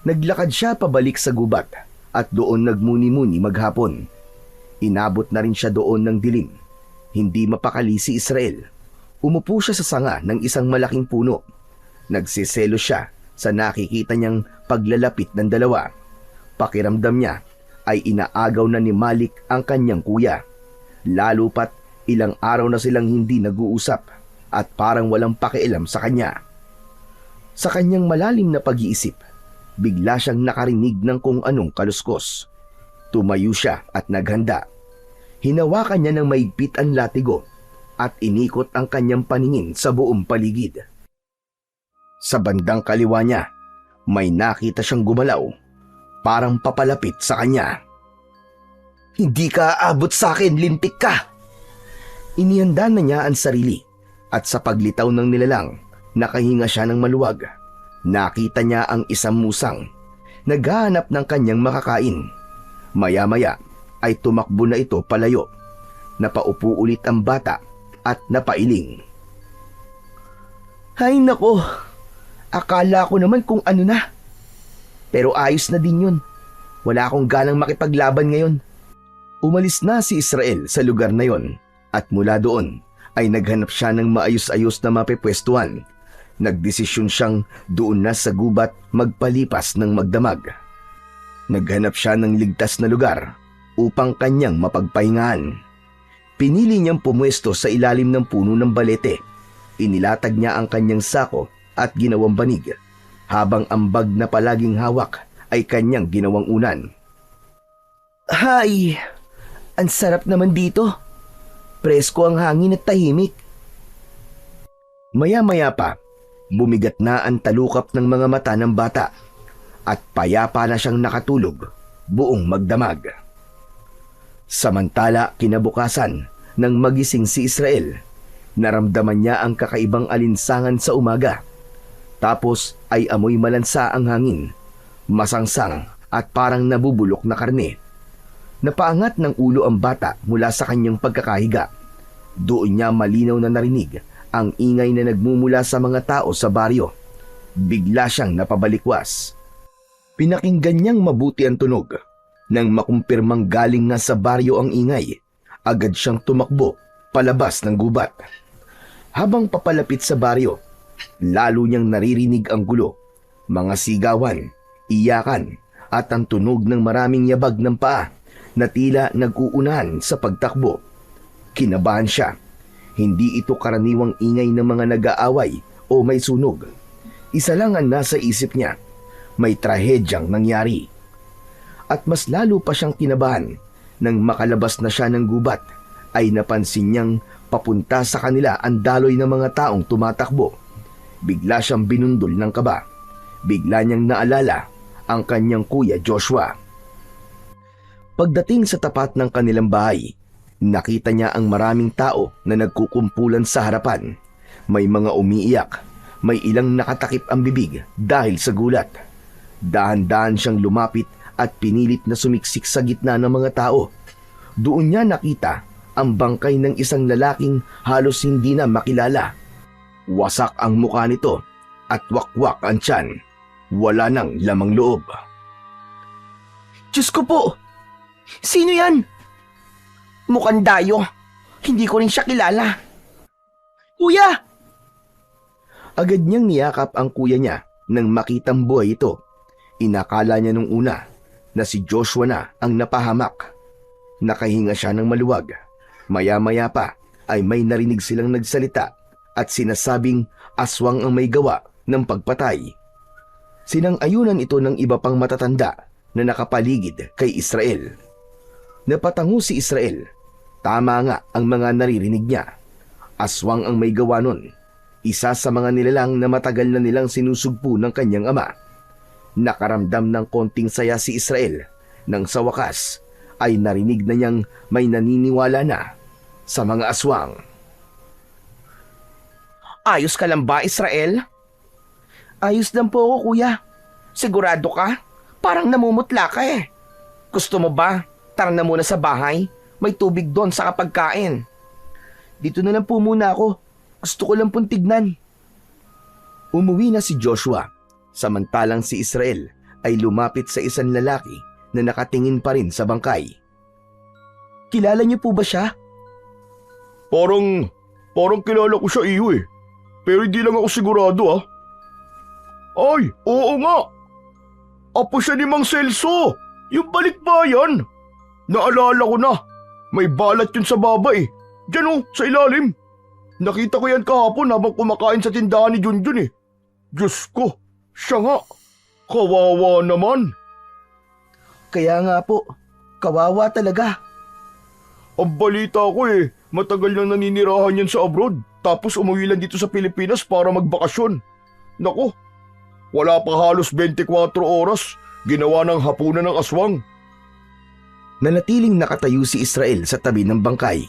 Speaker 1: Naglakad siya pabalik sa gubat at doon nagmuni-muni maghapon. Inabot na rin siya doon ng dilim. Hindi mapakali si Israel. Umupo siya sa sanga ng isang malaking puno. Nagsiselo siya sa nakikita niyang paglalapit ng dalawa. Pakiramdam niya ay inaagaw na ni Malik ang kanyang kuya. Lalo pat ilang araw na silang hindi nag-uusap at parang walang pakialam sa kanya. Sa kanyang malalim na pag-iisip, bigla siyang nakarinig ng kung anong kaluskos. Tumayo siya at naghanda. Hinawakan niya ng maigpit ang latigo at inikot ang kanyang paningin sa buong paligid. Sa bandang kaliwa niya, may nakita siyang gumalaw, parang papalapit sa kanya.
Speaker 3: Hindi ka aabot sa akin, lintik ka!
Speaker 1: Inihanda na niya ang sarili at sa paglitaw ng nilalang, nakahinga siya ng maluwag. Nakita niya ang isang musang, naghahanap ng kanyang makakain. Maya-maya ay tumakbo na ito palayo. Napaupo ulit ang bata at napailing.
Speaker 3: Hay nako, akala ko naman kung ano na. Pero ayos na din yun. Wala akong ganang makipaglaban ngayon.
Speaker 1: Umalis na si Israel sa lugar na yon at mula doon ay naghanap siya ng maayos-ayos na mapipwestuhan. Nagdesisyon siyang doon na sa gubat magpalipas ng magdamag. Naghanap siya ng ligtas na lugar upang kanyang mapagpahingahan. Pinili niyang pumwesto sa ilalim ng puno ng balete. Inilatag niya ang kanyang sako at ginawang banig, habang ang bag na palaging hawak ay kanyang ginawang unan.
Speaker 3: Hay! Ang sarap naman dito. Presko ang hangin at tahimik.
Speaker 1: Maya-maya pa, bumigat na ang talukap ng mga mata ng bata at payapa na siyang nakatulog buong magdamag. Samantala kinabukasan nang magising si Israel, naramdaman niya ang kakaibang alinsangan sa umaga. Tapos ay amoy malansa ang hangin, masangsang at parang nabubulok na karne. Napaangat ng ulo ang bata mula sa kanyang pagkakahiga. Doon niya malinaw na narinig ang ingay na nagmumula sa mga tao sa baryo. Bigla siyang napabalikwas. Pinakinggan niyang mabuti ang tunog. Nang makumpirmang galing nga sa baryo ang ingay, agad siyang tumakbo palabas ng gubat. Habang papalapit sa baryo, lalo niyang naririnig ang gulo, mga sigawan, iyakan at ang tunog ng maraming yabag ng paa na tila nag-uunahan sa pagtakbo. Kinabahan siya. Hindi ito karaniwang ingay ng mga nag-aaway o may sunog. Isa lang ang nasa isip niya. May trahedyang nangyari. At mas lalo pa siyang kinabahan nang makalabas na siya ng gubat ay napansin niyang papunta sa kanila ang daloy ng mga taong tumatakbo. Bigla siyang binundol ng kaba. Bigla niyang naalala ang kanyang kuya Joshua. Pagdating sa tapat ng kanilang bahay, nakita niya ang maraming tao na nagkukumpulan sa harapan. May mga umiiyak, may ilang nakatakip ang bibig dahil sa gulat. Dahan-dahan siyang lumapit at pinilit na sumiksik sa gitna ng mga tao. Doon niya nakita ang bangkay ng isang lalaking halos hindi na makilala. Wasak ang mukha nito at wakwak ang tiyan. Wala nang lamang loob.
Speaker 3: Diyos ko po! Sino yan? Mukhang dayo. Hindi ko rin siya kilala. Kuya!
Speaker 1: Agad niyang niyakap ang kuya niya nang makitang buhay ito. Inakala niya nung una na si Joshua na ang napahamak. Nakahinga siya ng maluwag. Maya-maya pa ay may narinig silang nagsalita at sinasabing aswang ang may gawa ng pagpatay. Sinang-ayunan ito ng iba pang matatanda na nakapaligid kay Israel. Napatango si Israel. Tama nga ang mga naririnig niya. Aswang ang may gawa nun. Isa sa mga nilalang na matagal na nilang sinusugpo ng kanyang ama. Nakaramdam ng konting saya si Israel nang sa wakas ay narinig na niyang may naniniwala na sa mga aswang.
Speaker 3: Ayos ka lang ba, Israel? Ayos lang po ako, kuya. Sigurado ka? Parang namumutla ka eh. Gusto mo ba? Tara na muna sa bahay. May tubig doon sa kapagkain. Dito na lang po muna ako. Gusto ko lang pong tignan.
Speaker 1: Umuwi na si Joshua, samantalang si Israel ay lumapit sa isang lalaki na nakatingin pa rin sa bangkay.
Speaker 3: Kilala niyo po ba siya?
Speaker 2: Parang kilala ko siya iyo eh. Pero hindi lang ako sigurado ah. Ay, oo nga. Apo siya ni Mang Celso. Yung balikbayan. Naalala ko na. May balat yun sa baba eh. Diyan oh, sa ilalim. Nakita ko yan kahapon habang kumakain sa tindahan ni Junjun eh. Diyos ko, siya nga. Kawawa naman.
Speaker 3: Kaya nga po, kawawa talaga.
Speaker 2: Ang balita ko eh, matagal nang naninirahan yan sa abroad. Tapos umuwi lang dito sa Pilipinas para magbakasyon. Nako, wala pa halos 24 oras. Ginawa ng hapunan ng aswang.
Speaker 1: Nanatiling nakatayo si Israel sa tabi ng bangkay.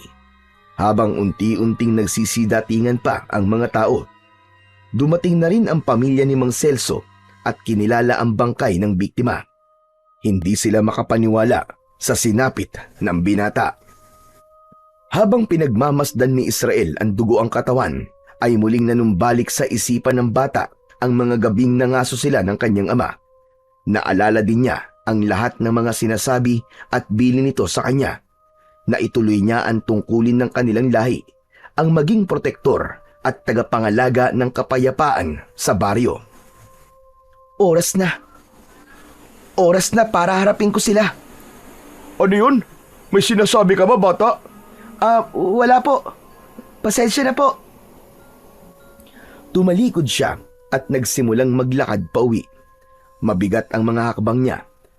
Speaker 1: Habang unti-unting nagsisidatingan pa ang mga tao. Dumating na rin ang pamilya ni Mang Celso at kinilala ang bangkay ng biktima. Hindi sila makapaniwala sa sinapit ng binata. Habang pinagmamasdan ni Israel ang dugo ang katawan, ay muling nanumbalik sa isipan ng bata ang mga gabing nangaso sila ng kanyang ama. Naalala din niya ang lahat ng mga sinasabi at bilin nito sa kanya. Naituloy niya ang tungkulin ng kanilang lahi, ang maging protektor at tagapangalaga ng kapayapaan sa baryo.
Speaker 3: Oras na. Oras na para harapin ko sila.
Speaker 2: Ano yun? May sinasabi ka ba, bata?
Speaker 3: Wala po. Pasensya na po.
Speaker 1: Tumalikod siya at nagsimulang maglakad pa uwi. Mabigat ang mga hakbang niya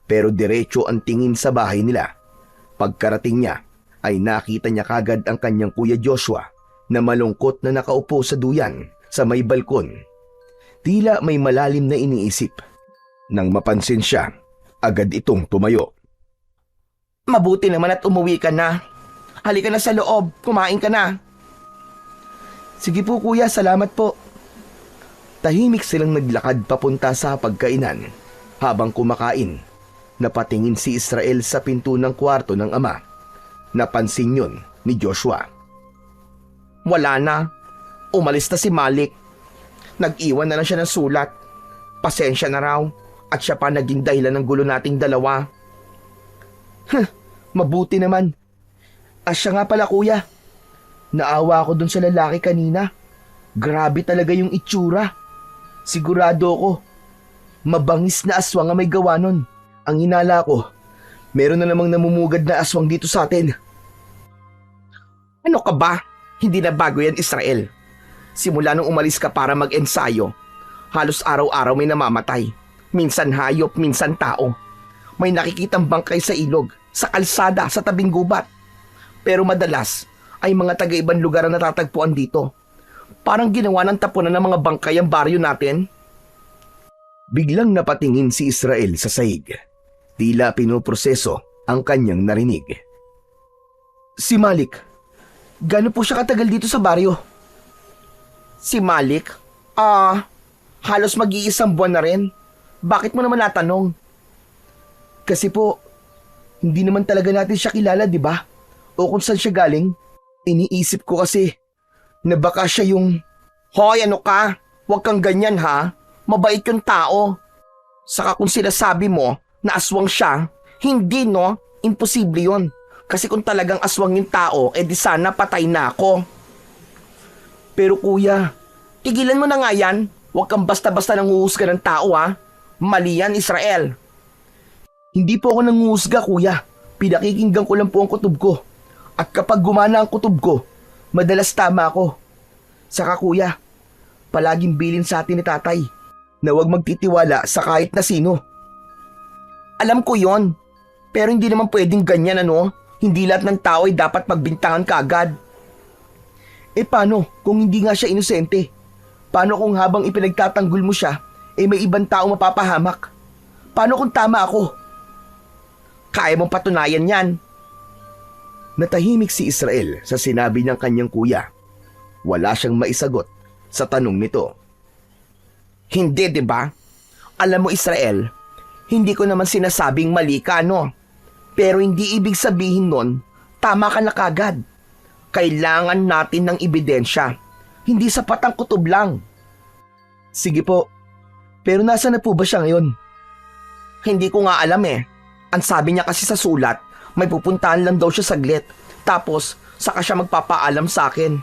Speaker 1: pero diretso ang tingin sa bahay nila. Pagkarating niya ay nakita niya kagad ang kanyang kuya Joshua na malungkot na nakaupo sa duyan sa may balkon. Tila may malalim na iniisip. Nang mapansin siya, agad itong tumayo.
Speaker 3: Mabuti naman at umuwi ka na. Halika na sa loob, kumain ka na. Sige po kuya, salamat po.
Speaker 1: Tahimik silang naglakad papunta sa pagkainan. Habang kumakain, napatingin si Israel sa pinto ng kwarto ng ama. Napansin yun ni Joshua.
Speaker 3: Wala na. Umalis na si Malik. Nag-iwan na lang siya ng sulat. Pasensya na raw. At siya pa naging dahilan ng gulo nating dalawa. Mabuti naman. Siya nga pala kuya. Naawa ako dun sa lalaki kanina. Grabe talaga yung itsura. Sigurado ko. Mabangis na aswang ang may gawa nun. Ang hinala ko, meron na namang namumugad na aswang dito sa atin. Ano ka ba? Hindi na bago yan, Israel. Simula nung umalis ka para mag-ensayo, halos araw-araw may namamatay. Minsan hayop, minsan tao. may nakikitang bangkay sa ilog, sa kalsada, sa tabing gubat. Pero madalas ay mga taga-ibang lugar ang natatagpuan dito. Parang ginawa ng tapunan ng mga bangkay ang baryo natin.
Speaker 1: Biglang napatingin si Israel sa sahig. Tila pinoproseso ang kanyang narinig.
Speaker 3: Si Malik, gaano po siya katagal dito sa baryo? Si Malik? Halos mag-iisang buwan na rin. Bakit mo naman natanong? Kasi po, hindi naman talaga natin siya kilala, di ba? O kung saan siya galing. Iniisip ko kasi na baka siya yung... Hoy, ano ka? Huwag kang ganyan ha. Mabait yung tao. Saka kung sinasabi mo na aswang siya, hindi no, imposible yun. Kasi kung talagang aswang yung tao, di sana patay na ako. Pero kuya, tigilan mo na nga yan. Huwag kang basta-basta nanguhusga ng tao ha. Mali yan, Israel. Hindi po ako nanguhusga, kuya. Pinakikinggan ko lang po ang kutob ko. At kapag gumana ang kutob ko, madalas tama ako. Saka kuya, palaging bilin sa atin ni tatay na huwag magtitiwala sa kahit na sino. Alam ko yon, pero hindi naman pwedeng ganyan ano. Hindi lahat ng tao ay dapat pagbintangan kaagad. Paano kung hindi nga siya inosente? Paano kung habang ipinagtatanggol mo siya, may ibang tao mapapahamak? Paano kung tama ako? Kaya mong patunayan yan.
Speaker 1: Natahimik si Israel sa sinabi ng kanyang kuya. Wala siyang maisagot sa tanong nito.
Speaker 3: Hindi, di ba? Alam mo, Israel, hindi ko naman sinasabing mali ka, no? Pero hindi ibig sabihin nun, tama ka na kagad. Kailangan natin ng ebidensya. Hindi sapat ang kutob lang.
Speaker 1: Sige po, pero nasa na po ba siya ngayon?
Speaker 3: Hindi ko nga alam eh. Ang sabi niya kasi sa sulat, may pupuntahan lang daw siya saglit. Tapos, saka siya magpapaalam sa akin.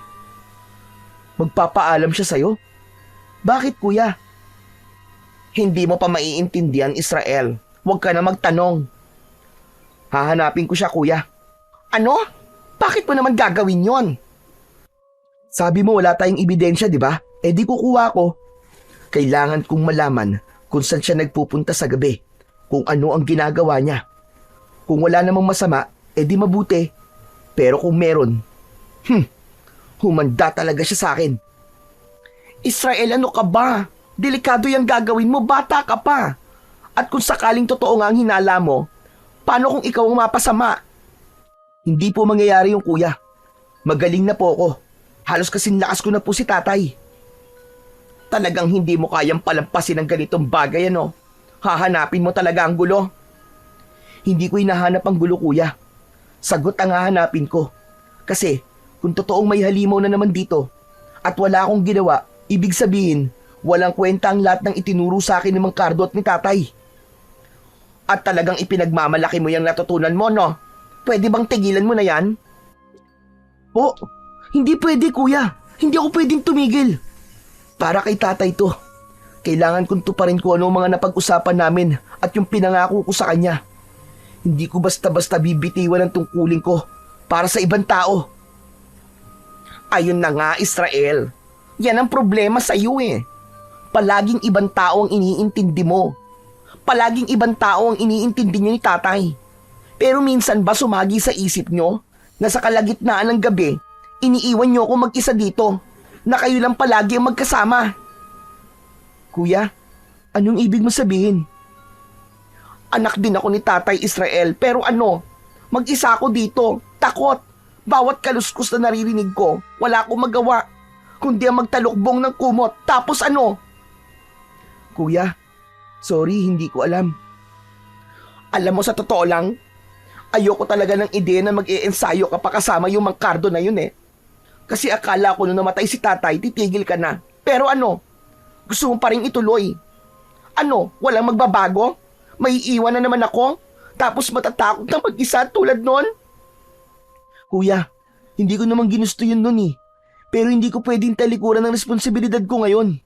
Speaker 1: Magpapaalam siya sa'yo? Bakit kuya?
Speaker 3: Hindi mo pa maiintindihan, Israel. Huwag ka na magtanong. Hahanapin ko siya, kuya. Ano? Bakit mo naman gagawin yon?
Speaker 1: Sabi mo wala tayong ebidensya, di ba? Di kukuha ko. Kailangan kong malaman kung saan siya nagpupunta sa gabi. Kung ano ang ginagawa niya. Kung wala namang masama, di mabuti. Pero kung meron, humanda talaga siya sa akin.
Speaker 3: Israel, ano ka ba? Delikado yung gagawin mo, bata ka pa. At kung sakaling totoo nga ang hinala mo, paano kung ikaw ang mapasama?
Speaker 1: Hindi po mangyayari yung kuya. Magaling na po ako. Halos kasing lakas ko na po si tatay.
Speaker 3: Talagang hindi mo kayang palampasin ng ganitong bagay, ano? Hahanapin mo talaga ang gulo.
Speaker 1: Hindi ko hinahanap ang gulo, kuya. Sagot ang hahanapin ko. Kasi kung totoong may halimaw na naman dito at wala akong ginawa, ibig sabihin, walang kwenta ang lahat ng itinuro sa akin ni Mang Cardo at ni tatay.
Speaker 3: At talagang ipinagmamalaki mo yung natutunan mo, no? Pwede bang tigilan mo na yan?
Speaker 1: Po, hindi pwede, kuya. Hindi ako pwedeng tumigil. Para kay tatay to. Kailangan kong tuparin ko ano mga napag-usapan namin at yung pinangako ko sa kanya. Hindi ko basta-basta bibitiwan ang tungkulin ko para sa ibang tao.
Speaker 3: Ayun na nga, Israel. Yan ang problema sa iyo eh. Palaging ibang tao ang iniintindi mo. Palaging ibang tao ang iniintindi niyo ni tatay. Pero minsan ba sumagi sa isip nyo na sa kalagitnaan ng gabi, iniiwan nyo ako mag-isa dito na kayo lang palagi ang magkasama?
Speaker 1: Kuya, anong ibig mo sabihin?
Speaker 3: Anak din ako ni Tatay Israel, pero ano, mag-isa ako dito, takot. Bawat kaluskos na naririnig ko, wala akong magawa, kundi ang magtalukbong ng kumot. Tapos ano?
Speaker 1: Kuya, sorry, hindi ko alam.
Speaker 3: Alam mo, sa totoo lang, ayoko talaga ng ideya na mag-iensayo ka pa kasama yung Mang Cardo na yun eh. Kasi akala ko nung namatay si tatay, titigil ka na. Pero ano? Gusto mo pa rin ituloy? Ano? Walang magbabago? May iiwan na naman ako? Tapos matatakot na mag-isa tulad nun?
Speaker 1: Kuya, hindi ko naman ginusto yun nun eh. Pero hindi ko pwedeng talikuran ng responsibilidad ko ngayon.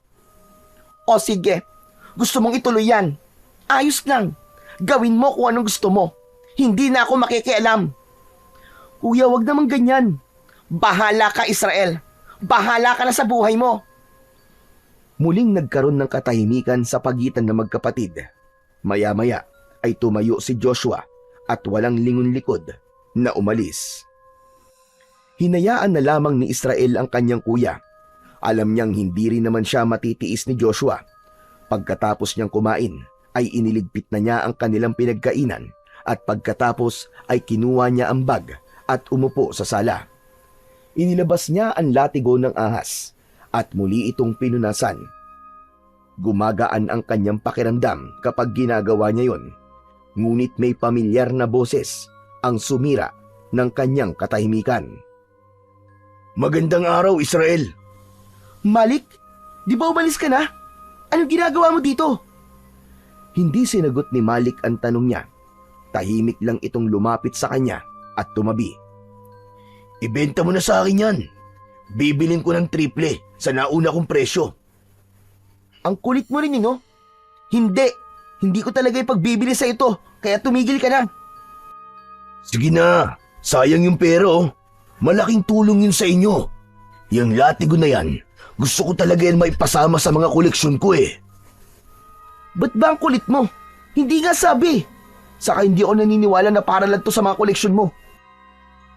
Speaker 3: O sige, gusto mong ituloy yan. Ayos lang. Gawin mo kung anong gusto mo. Hindi na ako makikialam.
Speaker 1: Kuya, wag naman ganyan.
Speaker 3: Bahala ka, Israel. Bahala ka na sa buhay mo.
Speaker 1: Muling nagkaroon ng katahimikan sa pagitan ng magkapatid. Maya-maya ay tumayo si Joshua at walang lingon-likod na umalis. Hinayaan na lamang ni Israel ang kanyang kuya. Alam niyang hindi rin naman siya matitiis ni Joshua. Pagkatapos niyang kumain, ay iniligpit na niya ang kanilang pinagkainan at pagkatapos ay kinuha niya ang bag at umupo sa sala. Inilabas niya ang latigo ng ahas at muli itong pinunasan. Gumagaan ang kanyang pakiramdam kapag ginagawa niya yon, ngunit may pamilyar na boses ang sumira ng kanyang katahimikan.
Speaker 2: Magandang araw, Israel.
Speaker 3: Malik, di ba umalis ka na? Anong ginagawa mo dito?
Speaker 1: Hindi sinagot ni Malik ang tanong niya. Tahimik lang itong lumapit sa kanya at tumabi.
Speaker 2: Ibenta mo na sa akin yan. Bibilin ko ng triple sa nauna kong presyo.
Speaker 3: Ang kulit mo rin no? Hindi ko talaga ipagbibili sa ito, kaya tumigil ka na.
Speaker 2: Sige na, sayang yung pera oh. Malaking tulong yun sa inyo. Yung latigo na yan, gusto ko talaga yan maipasama sa mga koleksyon ko eh.
Speaker 3: Ba't ba ang kulit mo? Hindi nga sabi. Saka hindi ako naniniwala na para lang to sa mga koleksyon mo.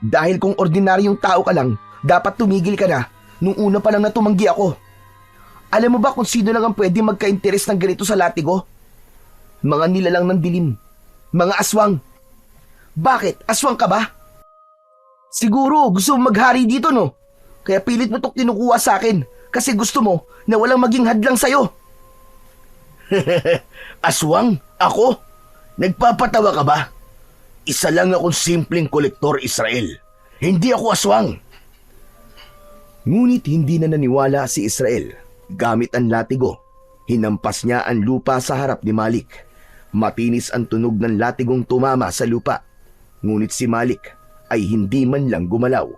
Speaker 3: Dahil kung ordinaryong tao ka lang, dapat tumigil ka na nung una pa lang na tumanggi ako. Alam mo ba kung sino lang ang pwede magka-interes ng ganito sa latigo? Mga nilalang ng dilim. Mga aswang. Bakit? Aswang ka ba? Siguro gusto mo maghari dito no? Kaya pilit mo itong kinukuha sa akin kasi gusto mo na walang maging hadlang sa'yo.
Speaker 2: Aswang? Ako? Nagpapatawa ka ba? Isa lang akong simpleng kolektor, Israel. Hindi ako aswang.
Speaker 1: Ngunit hindi na naniwala si Israel. Gamit ang latigo, hinampas niya ang lupa sa harap ni Malik. Matinis ang tunog ng latigong tumama sa lupa. Ngunit si Malik ay hindi man lang gumalaw.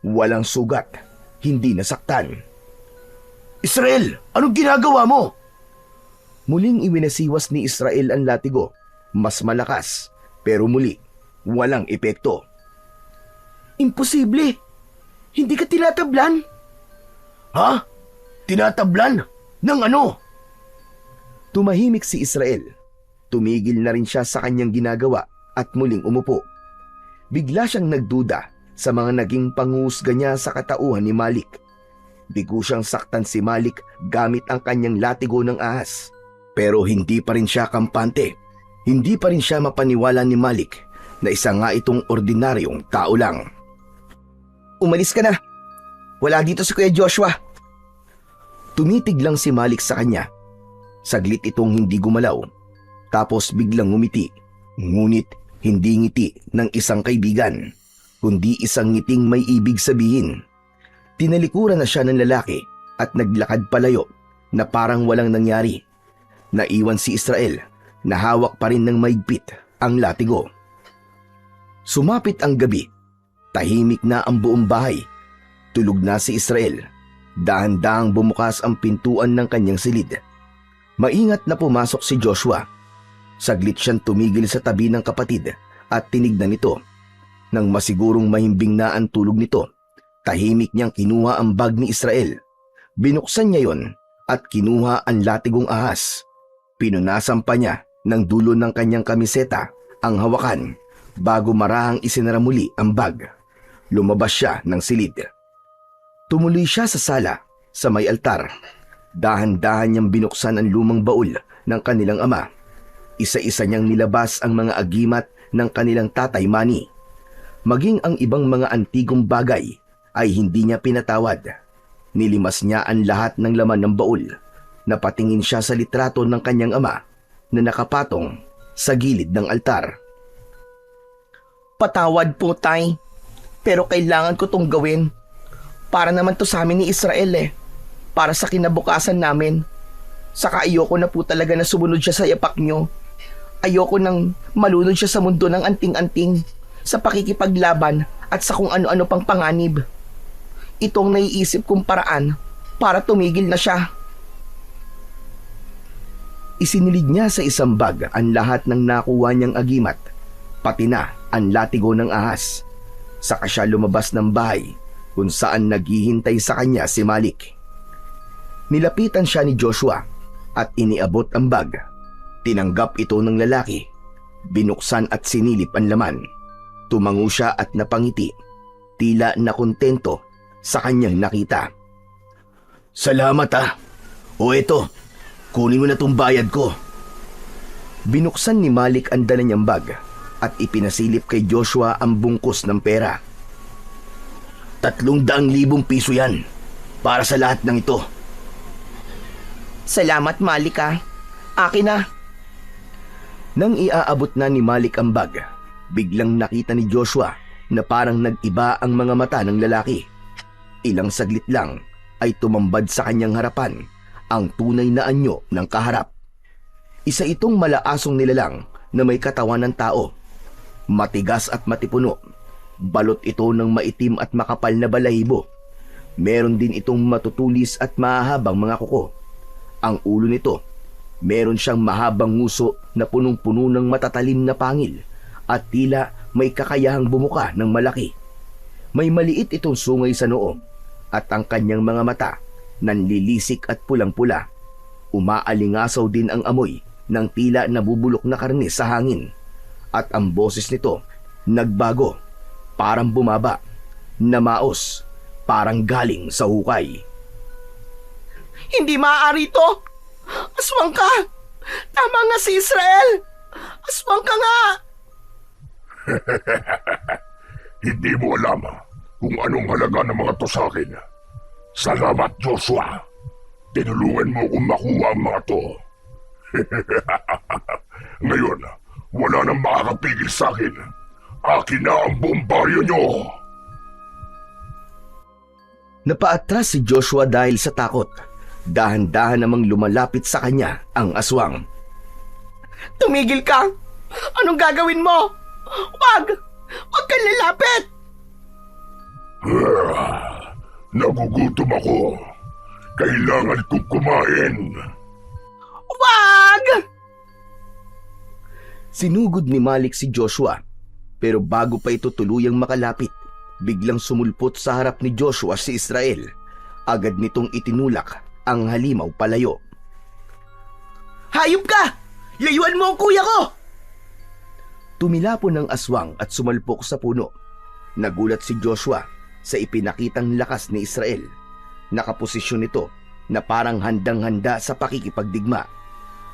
Speaker 1: Walang sugat, hindi nasaktan.
Speaker 2: Israel, anong ginagawa mo?
Speaker 1: Muling iwinasiwas ni Israel ang latigo. Mas malakas, pero muli, walang epekto.
Speaker 3: Imposible! Hindi ka tinatablan!
Speaker 2: Ha? Tinatablan? Ng ano?
Speaker 1: Tumahimik si Israel. Tumigil na rin siya sa kanyang ginagawa at muling umupo. Bigla siyang nagduda sa mga naging panghusga niya sa katauhan ni Malik. Bigo siyang saktan si Malik gamit ang kanyang latigo ng ahas. Pero hindi pa rin siya kampante. Hindi pa rin siya mapaniwala ni Malik na isa nga itong ordinaryong tao lang.
Speaker 3: Umalis ka na. Wala dito si Kuya Joshua.
Speaker 1: Tumitig lang si Malik sa kanya. Saglit itong hindi gumalaw. Tapos biglang ngumiti. Ngunit hindi ngiti ng isang kaibigan, kundi isang ngiting may ibig sabihin. Tinalikuran na siya ng lalaki at naglakad palayo na parang walang nangyari. Naiwan si Israel na hawak pa rin ng maigpit ang latigo. Sumapit ang gabi. Tahimik na ang buong bahay. Tulog na si Israel. Dahan-dahang bumukas ang pintuan ng kanyang silid. Maingat na pumasok si Joshua. Saglit siyang tumigil sa tabi ng kapatid at tinignan ito. Nang masigurong mahimbing na ang tulog nito, tahimik niyang kinuha ang bag ni Israel. Binuksan niya yon at kinuha ang latigong ahas. Pinunasan pa niya ng dulo ng kanyang kamiseta ang hawakan bago marahang isinara muli ang bag. Lumabas siya ng silid. Tumuloy siya sa sala sa may altar. Dahan-dahan niyang binuksan ang lumang baul ng kanilang ama. Isa-isa niyang nilabas ang mga agimat ng kanilang tatay Manny. Maging ang ibang mga antigong bagay ay hindi niya pinatawad. Nilimas niya ang lahat ng laman ng baul. Napatingin siya sa litrato ng kanyang ama na nakapatong sa gilid ng altar.
Speaker 3: Patawad po, Tay. Pero kailangan ko tong gawin. Para naman to sa amin ni Israel Para sa kinabukasan namin. Saka ayoko na po talaga na sumunod siya sa yapak nyo. Ayoko nang malunod siya sa mundo ng anting-anting, sa pakikipaglaban at sa kung ano-ano pang panganib. Itong naiisip kong paraan para tumigil na siya.
Speaker 1: Isinilid niya sa isang bag ang lahat ng nakuha niyang agimat, pati na ang latigo ng ahas. Saka siya lumabas ng bahay kung saan naghihintay sa kanya si Malik. Nilapitan siya ni Joshua at iniabot ang bag. Tinanggap ito ng lalaki Binuksan at sinilip ang laman. Tumango siya at napangiti. Tila nakontento sa kanyang nakita. Salamat O eto, kunin mo na tong bayad ko. Binuksan ni Malik ang dala niyang bag at ipinasilip kay Joshua ang bungkus ng pera. 300,000 piso yan para sa lahat ng ito.
Speaker 3: Salamat, Malik Akin na.
Speaker 1: Nang iaabot na ni Malik ang bag, biglang nakita ni Joshua na parang nag-iba ang mga mata ng lalaki. Ilang saglit lang ay tumambad sa kanyang harapan ang tunay na anyo ng kaharap. Isa itong malaasong nilalang na may katawan ng tao. Matigas at matipuno. Balot ito ng maitim at makapal na balahibo. Meron din itong matutulis at mahahabang mga kuko. Ang ulo nito, meron siyang mahabang nguso na punong-puno ng matatalim na pangil at tila may kakayahang bumuka ng malaki. May maliit itong sungay sa noo at ang kanyang mga mata nanlilisik at pulang-pula. Umaalingasaw din ang amoy ng tila nabubulok na karne sa hangin at ang boses nito nagbago, parang bumaba, namaos, parang galing sa hukay.
Speaker 3: Hindi maaari ito! Aswang ka! Tama nga si Israel! Aswang ka nga!
Speaker 2: Hindi mo alam kung anong halaga ng mga to sa akin. Salamat, Joshua. Tinulungan mo kong makuha ang mga to. Ngayon, wala nang makakapigil sa akin. Akin na ang bombaryo nyo!
Speaker 1: Napaatras si Joshua dahil sa takot. Dahan-dahan namang lumalapit sa kanya ang aswang.
Speaker 3: Tumigil ka! Anong gagawin mo? Wag! Wag kang lalapit!
Speaker 2: Nagugutom ako. Kailangan kong kumain.
Speaker 3: Wag!
Speaker 1: Sinugod ni Malik si Joshua, pero bago pa ito tuluyang makalapit, biglang sumulpot sa harap ni Joshua si Israel. Agad nitong itinulak ang halimaw palayo.
Speaker 3: Hayop ka! Layuan mo ang kuya ko!
Speaker 1: Tumilapon ng aswang at sumalpok sa puno. Nagulat si Joshua sa ipinakitang lakas ni Israel. Nakaposisyon ito na parang handang-handa sa pakikipagdigma.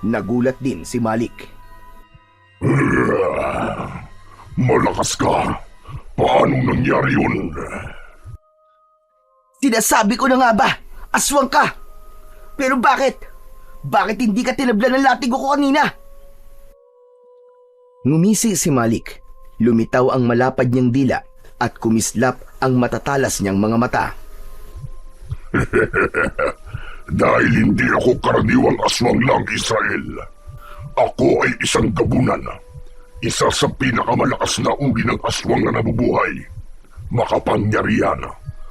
Speaker 1: Nagulat din si Malik.
Speaker 2: Malakas ka. Paano nangyari yun?
Speaker 3: Sinasabi ko na nga ba, aswang ka! Pero bakit? Bakit hindi ka tinablan ng latigo ko kanina?
Speaker 1: Ngumisi si Malik. Lumitaw ang malapad niyang dila at kumislap ang matatalas niyang mga mata.
Speaker 2: Dahil hindi ako karaniwang aswang lang, Israel. Ako ay isang gabunan. Isa sa pinakamalakas na uri ng aswang na nabubuhay. Makapangyarihan.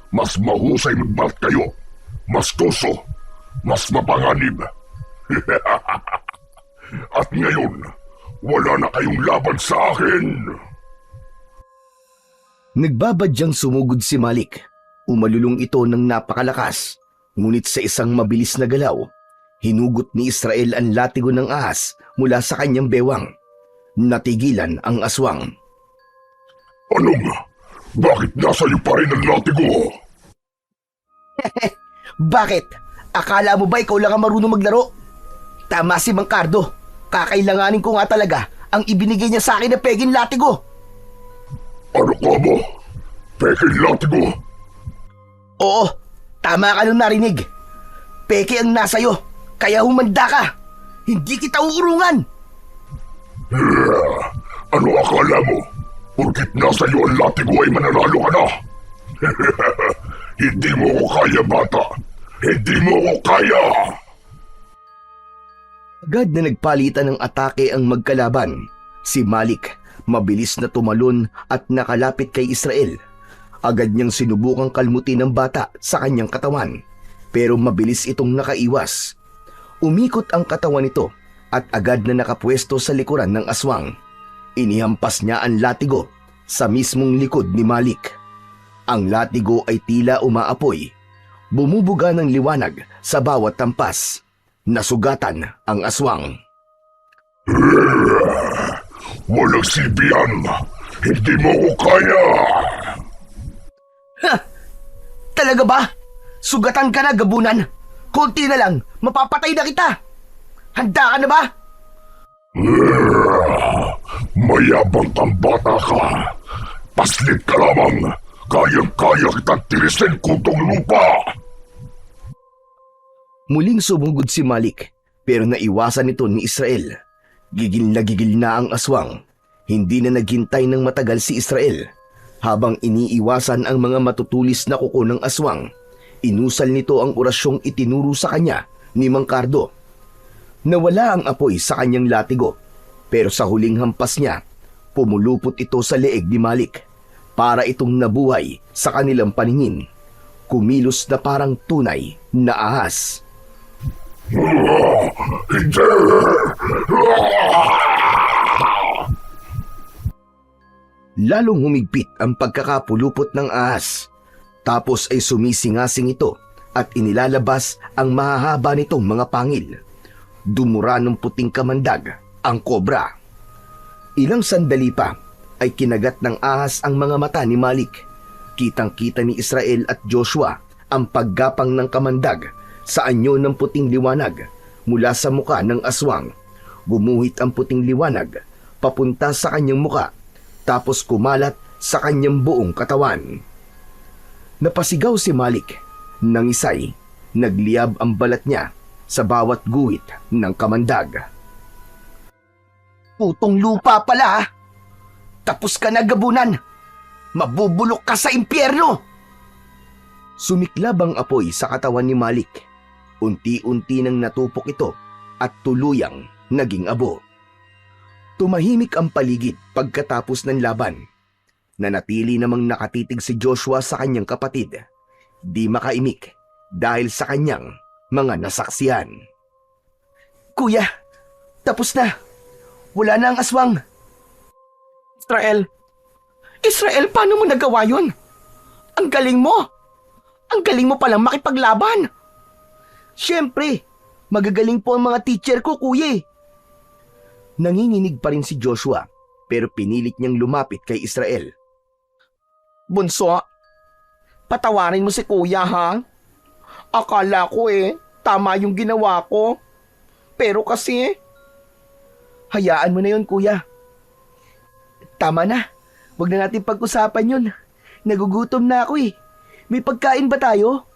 Speaker 2: Mas mahusay magbat kayo. Mas tuso. Mas mapanganib. At ngayon, wala na kayong laban sa akin.
Speaker 1: Nagbabadyang sumugod si Malik. Umalulong ito ng napakalakas. Ngunit sa isang mabilis na galaw, hinugot ni Israel ang latigo ng ahas mula sa kanyang bewang. Natigilan ang aswang.
Speaker 2: Anong? Bakit nasa iyo pa rin ang latigo?
Speaker 3: Bakit? Akala mo ba ikaw lang ang marunong maglaro? Tama si Mang Cardo. Kakailanganin ko nga talaga ang ibinigay niya sa akin na peging latigo.
Speaker 2: Ano ka mo? Pekeng latigo?
Speaker 3: Oo, tama ka nung narinig. Peke ang nasa'yo, kaya humanda ka. Hindi kita uurungan.
Speaker 2: Ano akala mo? Porkit nasa iyo ang latigo ay mananalo ka na? Hindi mo ko kaya, bata. Hindi mo ko kaya.
Speaker 1: Agad na nagpalitan ng atake ang magkalaban. Si Malik, mabilis na tumalon at nakalapit kay Israel. Agad niyang sinubukang kalmutin ng bata sa kanyang katawan, pero mabilis itong nakaiwas. Umikot ang katawan nito at agad na nakapwesto sa likuran ng aswang. Inihampas niya ang latigo sa mismong likod ni Malik. Ang latigo ay tila umaapoy. Bumubuga ng liwanag sa bawat tampas. Nasugatan ang aswang.
Speaker 2: Walang silbihan! Hindi mo ko kaya!
Speaker 3: Ha! Talaga ba? Sugatan ka na, gabunan. Konti na lang, mapapatay na kita. Handa ka na ba?
Speaker 2: Mayabang kang bata ka! Paslit ka lamang! Kayang-kaya kitang tirisin kutong lupa!
Speaker 1: Muling sumugod si Malik pero naiwasan nito ni Israel. Gigil na ang aswang. Hindi na naghintay ng matagal si Israel. Habang iniiwasan ang mga matutulis na kuko ng aswang, inusal nito ang orasyong itinuro sa kanya ni Mang Cardo. Nawala ang apoy sa kanyang latigo pero sa huling hampas niya, pumulupot ito sa leeg ni Malik. Para itong nabuhay sa kanilang paningin. Kumilos na parang tunay na ahas.
Speaker 2: Hindi!
Speaker 1: Lalong humigpit ang pagkakapulupot ng ahas. Tapos ay sumisingasing ito at inilalabas ang mahahaba nitong mga pangil. Dumura ng puting kamandag ang kobra. Ilang sandali pa ay kinagat ng ahas ang mga mata ni Malik. Kitang-kita ni Israel at Joshua ang paggapang ng kamandag sa anyo ng puting liwanag mula sa muka ng aswang. Gumuhit ang puting liwanag papunta sa kanyang muka tapos kumalat sa kanyang buong katawan. Napasigaw si Malik. Nangisay, nagliyab ang balat niya sa bawat guhit ng kamandag.
Speaker 3: Putong lupa pala. Tapos ka na, gabunan. Mabubulok ka sa impyerno.
Speaker 1: Sumiklab ang apoy sa katawan ni Malik. Unti-unti nang natupok ito at tuluyang naging abo. Tumahimik ang paligid pagkatapos ng laban. Nanatili namang nakatitig si Joshua sa kanyang kapatid. Di makaimik dahil sa kanyang mga nasaksihan.
Speaker 3: Kuya, tapos na. Wala na ang aswang. Israel, paano mo nagawa yun? Ang galing mo! Ang galing mo palang makipaglaban! Siyempre, magagaling po ang mga teacher ko, kuya.
Speaker 1: Nanginginig pa rin si Joshua pero pinilit niyang lumapit kay Israel.
Speaker 3: Bunso, patawarin mo si kuya, ha? Akala ko tama yung ginawa ko. Pero kasi...
Speaker 1: Hayaan mo na yun, kuya.
Speaker 3: Tama na. Huwag na natin pag-usapan yun. Nagugutom na ako May pagkain ba tayo?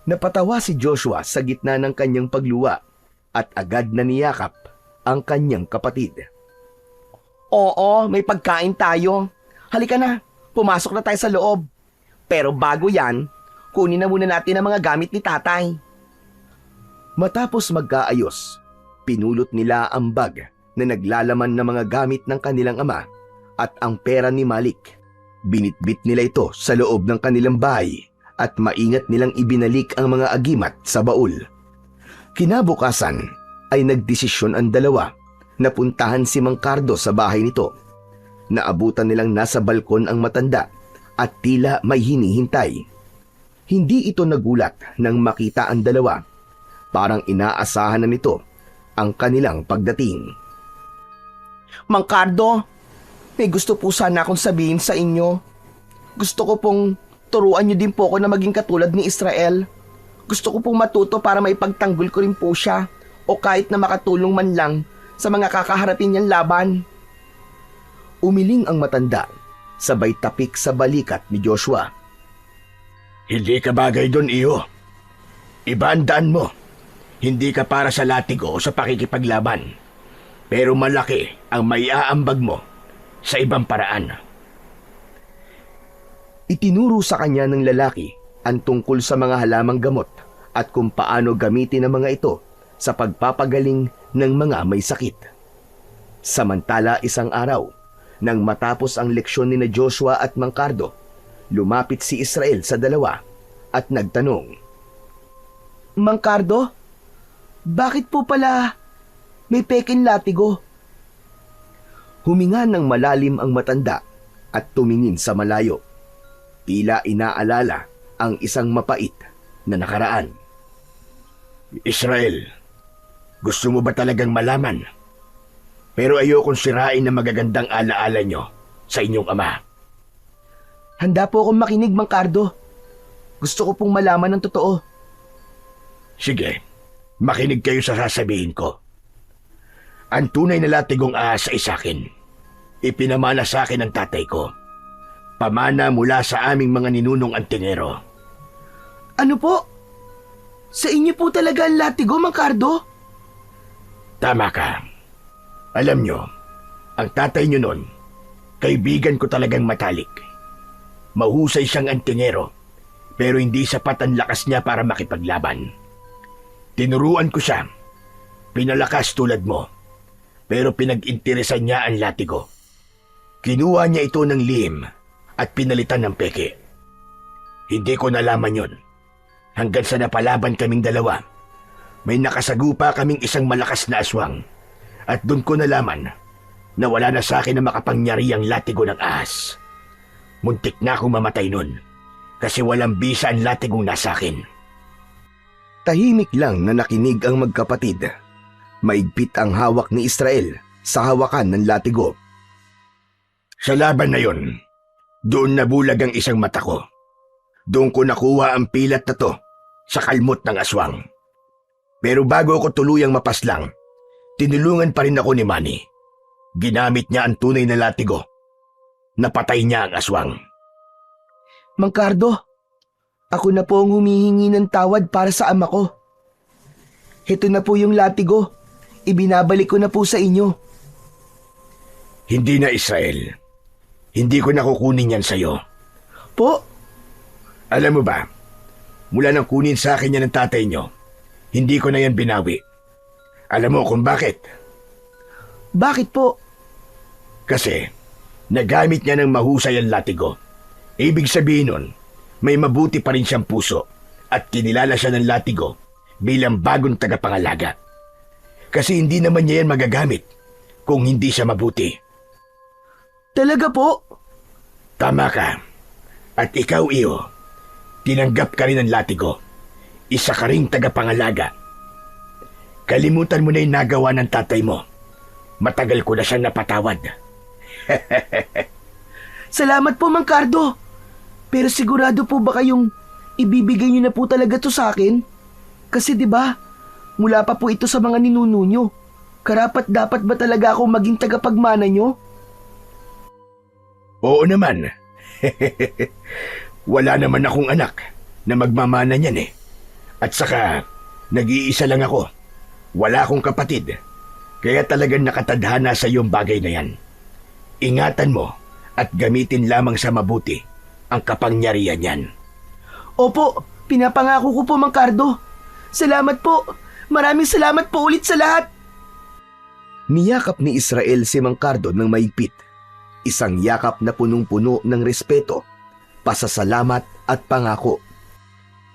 Speaker 1: Napatawa si Joshua sa gitna ng kanyang pagluwa at agad na niyakap ang kanyang kapatid.
Speaker 3: Oo, may pagkain tayo. Halika na, pumasok na tayo sa loob. Pero bago yan, kunin na muna natin ang mga gamit ni tatay.
Speaker 1: Matapos magkaayos, pinulot nila ang bag na naglalaman ng mga gamit ng kanilang ama at ang pera ni Malik. Binitbit nila ito sa loob ng kanilang bahay at maingat nilang ibinalik ang mga agimat sa baul. Kinabukasan ay nagdesisyon ang dalawa na puntahan si Mang Cardo sa bahay nito. Naabutan nilang nasa balkon ang matanda at tila may hinihintay. Hindi ito nagulat nang makita ang dalawa. Parang inaasahan na nito ang kanilang pagdating.
Speaker 3: Mang Cardo, may gusto po sana akong sabihin sa inyo. Gusto ko pong turuan niyo din po ako na maging katulad ni Israel. Gusto ko pong matuto para maipagtanggol ko rin po siya o kahit na makatulong man lang sa mga kakaharapin niyang laban.
Speaker 1: Umiling ang matanda, sabay tapik sa balikat ni Joshua.
Speaker 2: Hindi ka bagay doon, iyo. Iba ang daan mo. Hindi ka para sa latigo o sa pakikipaglaban. Pero malaki ang maiaambag mo sa ibang paraan.
Speaker 1: Itinuro sa kanya ng lalaki ang tungkol sa mga halamang gamot at kung paano gamitin ang mga ito sa pagpapagaling ng mga may sakit. Samantala isang araw, nang matapos ang leksyon ni Joshua at Mang Cardo, lumapit si Israel sa dalawa at nagtanong.
Speaker 3: Mang Cardo, bakit po pala may peking latigo?
Speaker 1: Huminga ng malalim ang matanda at tumingin sa malayo. Tila inaalala ang isang mapait na nakaraan.
Speaker 2: Israel, gusto mo ba talagang malaman?
Speaker 1: Pero ayokong sirain ang magagandang alaala nyo sa inyong ama.
Speaker 3: Handa po akong makinig, Mang Cardo. Gusto ko pong malaman ng totoo.
Speaker 1: Sige, makinig kayo sa sasabihin ko. Ang tunay na latigong ahas ay sakin. Ipinamana sa akin ng tatay ko. Pamana mula sa aming mga ninunong antingero.
Speaker 3: Ano po? Sa inyo po talaga ang latigo, Mang Cardo?
Speaker 1: Tama ka. Alam nyo, ang tatay nyo nun, kaibigan ko talagang matalik. Mahusay siyang antingero, pero hindi sapat ang lakas niya para makipaglaban. Tinuruan ko siya. Pinalakas tulad mo, pero pinag-interesan niya ang latigo. Kinuha niya ito ng lihim at pinalitan ng peke. Hindi ko nalaman yon. Hanggang sa napalaban kaming dalawa, may nakasagupa kaming isang malakas na aswang. At doon ko nalaman na wala na sa akin na makapangyarihang latigo ng ahas. Muntik na akong mamatay nun kasi walang bisa ang latigong nasa akin. Tahimik lang na nakinig ang magkapatid. Maigpit ang hawak ni Israel sa hawakan ng latigo. Sa laban na yon, doon nabulag ang isang mata ko. Doon ko nakuha ang pilat na to sa kalmot ng aswang. Pero bago ako tuluyang mapaslang, tinulungan pa rin ako ni Manny. Ginamit niya ang tunay na latigo. Napatay niya ang aswang.
Speaker 3: Mang Cardo, ako na po ang humihingi ng tawad para sa ama ko. Ito na po yung latigo. Ibinabalik ko na po sa inyo.
Speaker 1: Hindi na, Israel. Hindi ko nakukunin yan sa'yo.
Speaker 3: Po?
Speaker 1: Alam mo ba, mula nang kunin sa akin yan ng tatay nyo, hindi ko na yan binawi. Alam mo kung bakit?
Speaker 3: Bakit po?
Speaker 1: Kasi nagamit niya ng mahusay ang latigo. Ibig sabihin nun, may mabuti pa rin siyang puso at kinilala siya ng latigo bilang bagong tagapangalaga. Kasi hindi naman niya yan magagamit kung hindi siya mabuti.
Speaker 3: Talaga po?
Speaker 1: Tama ka. At ikaw, Iyo, tinanggap ka rin ng latigo. Isa ka ring tagapangalaga. Kalimutan mo na yung nagawa ng tatay mo. Matagal ko na siyang napatawad.
Speaker 3: Salamat po, Mang Cardo. Pero sigurado po ba kayong ibibigay niyo na po talaga to sa akin? Kasi 'di ba, mula pa po ito sa mga ninuno niyo. Karapat dapat ba talaga ako maging tagapagmana niyo?
Speaker 1: Oo naman. Wala naman akong anak na magmamana niyan eh. At saka, nag-iisa lang ako. Wala akong kapatid. Kaya talagang nakatadhana sa iyong bagay na yan. Ingatan mo at gamitin lamang sa mabuti ang kapangyarihan yan.
Speaker 3: Opo, pinapangako ko po, Mang Cardo. Salamat po. Maraming salamat po ulit sa lahat.
Speaker 1: Niyakap ni Israel si Mang Cardo ng maigpit. Isang yakap na punong-puno ng respeto, pasasalamat at pangako.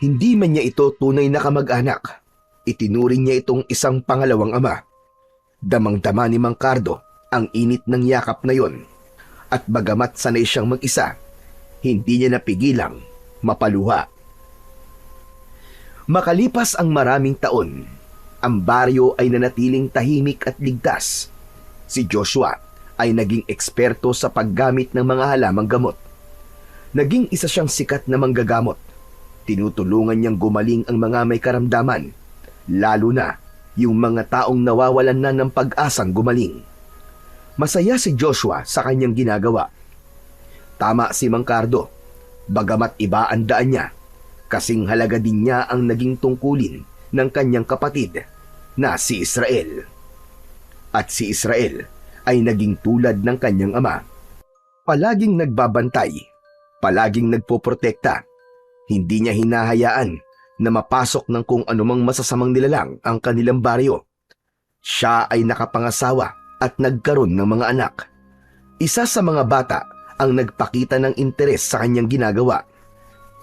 Speaker 1: Hindi man niya ito tunay na kamag-anak. Itinuring niya itong isang pangalawang ama. Damang-dama ni Mang Cardo ang init ng yakap na yon. At bagamat sanay siyang mag-isa, hindi niya napigilang mapaluha. Makalipas ang maraming taon, ang baryo ay nanatiling tahimik at ligtas. Si Joshua ay naging eksperto sa paggamit ng mga halamang gamot. Naging isa siyang sikat na manggagamot. Tinutulungan niyang gumaling ang mga may karamdaman, lalo na yung mga taong nawawalan na ng pag-asang gumaling. Masaya si Joshua sa kanyang ginagawa. Tama si Mang Cardo, bagamat iba ang daan niya, kasing halaga din niya ang naging tungkulin ng kanyang kapatid na si Israel. At si Israel ay naging tulad ng kanyang ama. Palaging nagbabantay, palaging nagpoprotekta. Hindi niya hinahayaan na mapasok ng kung anumang masasamang nilalang ang kanilang baryo. Siya ay nakapangasawa at nagkaroon ng mga anak. Isa sa mga bata ang nagpakita ng interes sa kanyang ginagawa.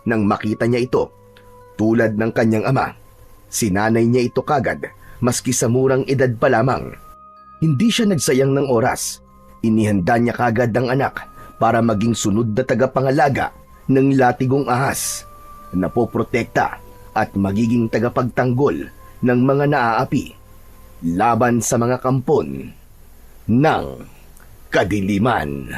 Speaker 1: Nang makita niya ito, tulad ng kanyang ama, sinanay niya ito kagad maski sa murang edad pa lamang. Hindi siya nagsayang ng oras. Inihanda niya kagad ang anak para maging sunod na tagapangalaga ng latigong ahas, napoprotekta at magiging tagapagtanggol ng mga naaapi laban sa mga kampon ng kadiliman.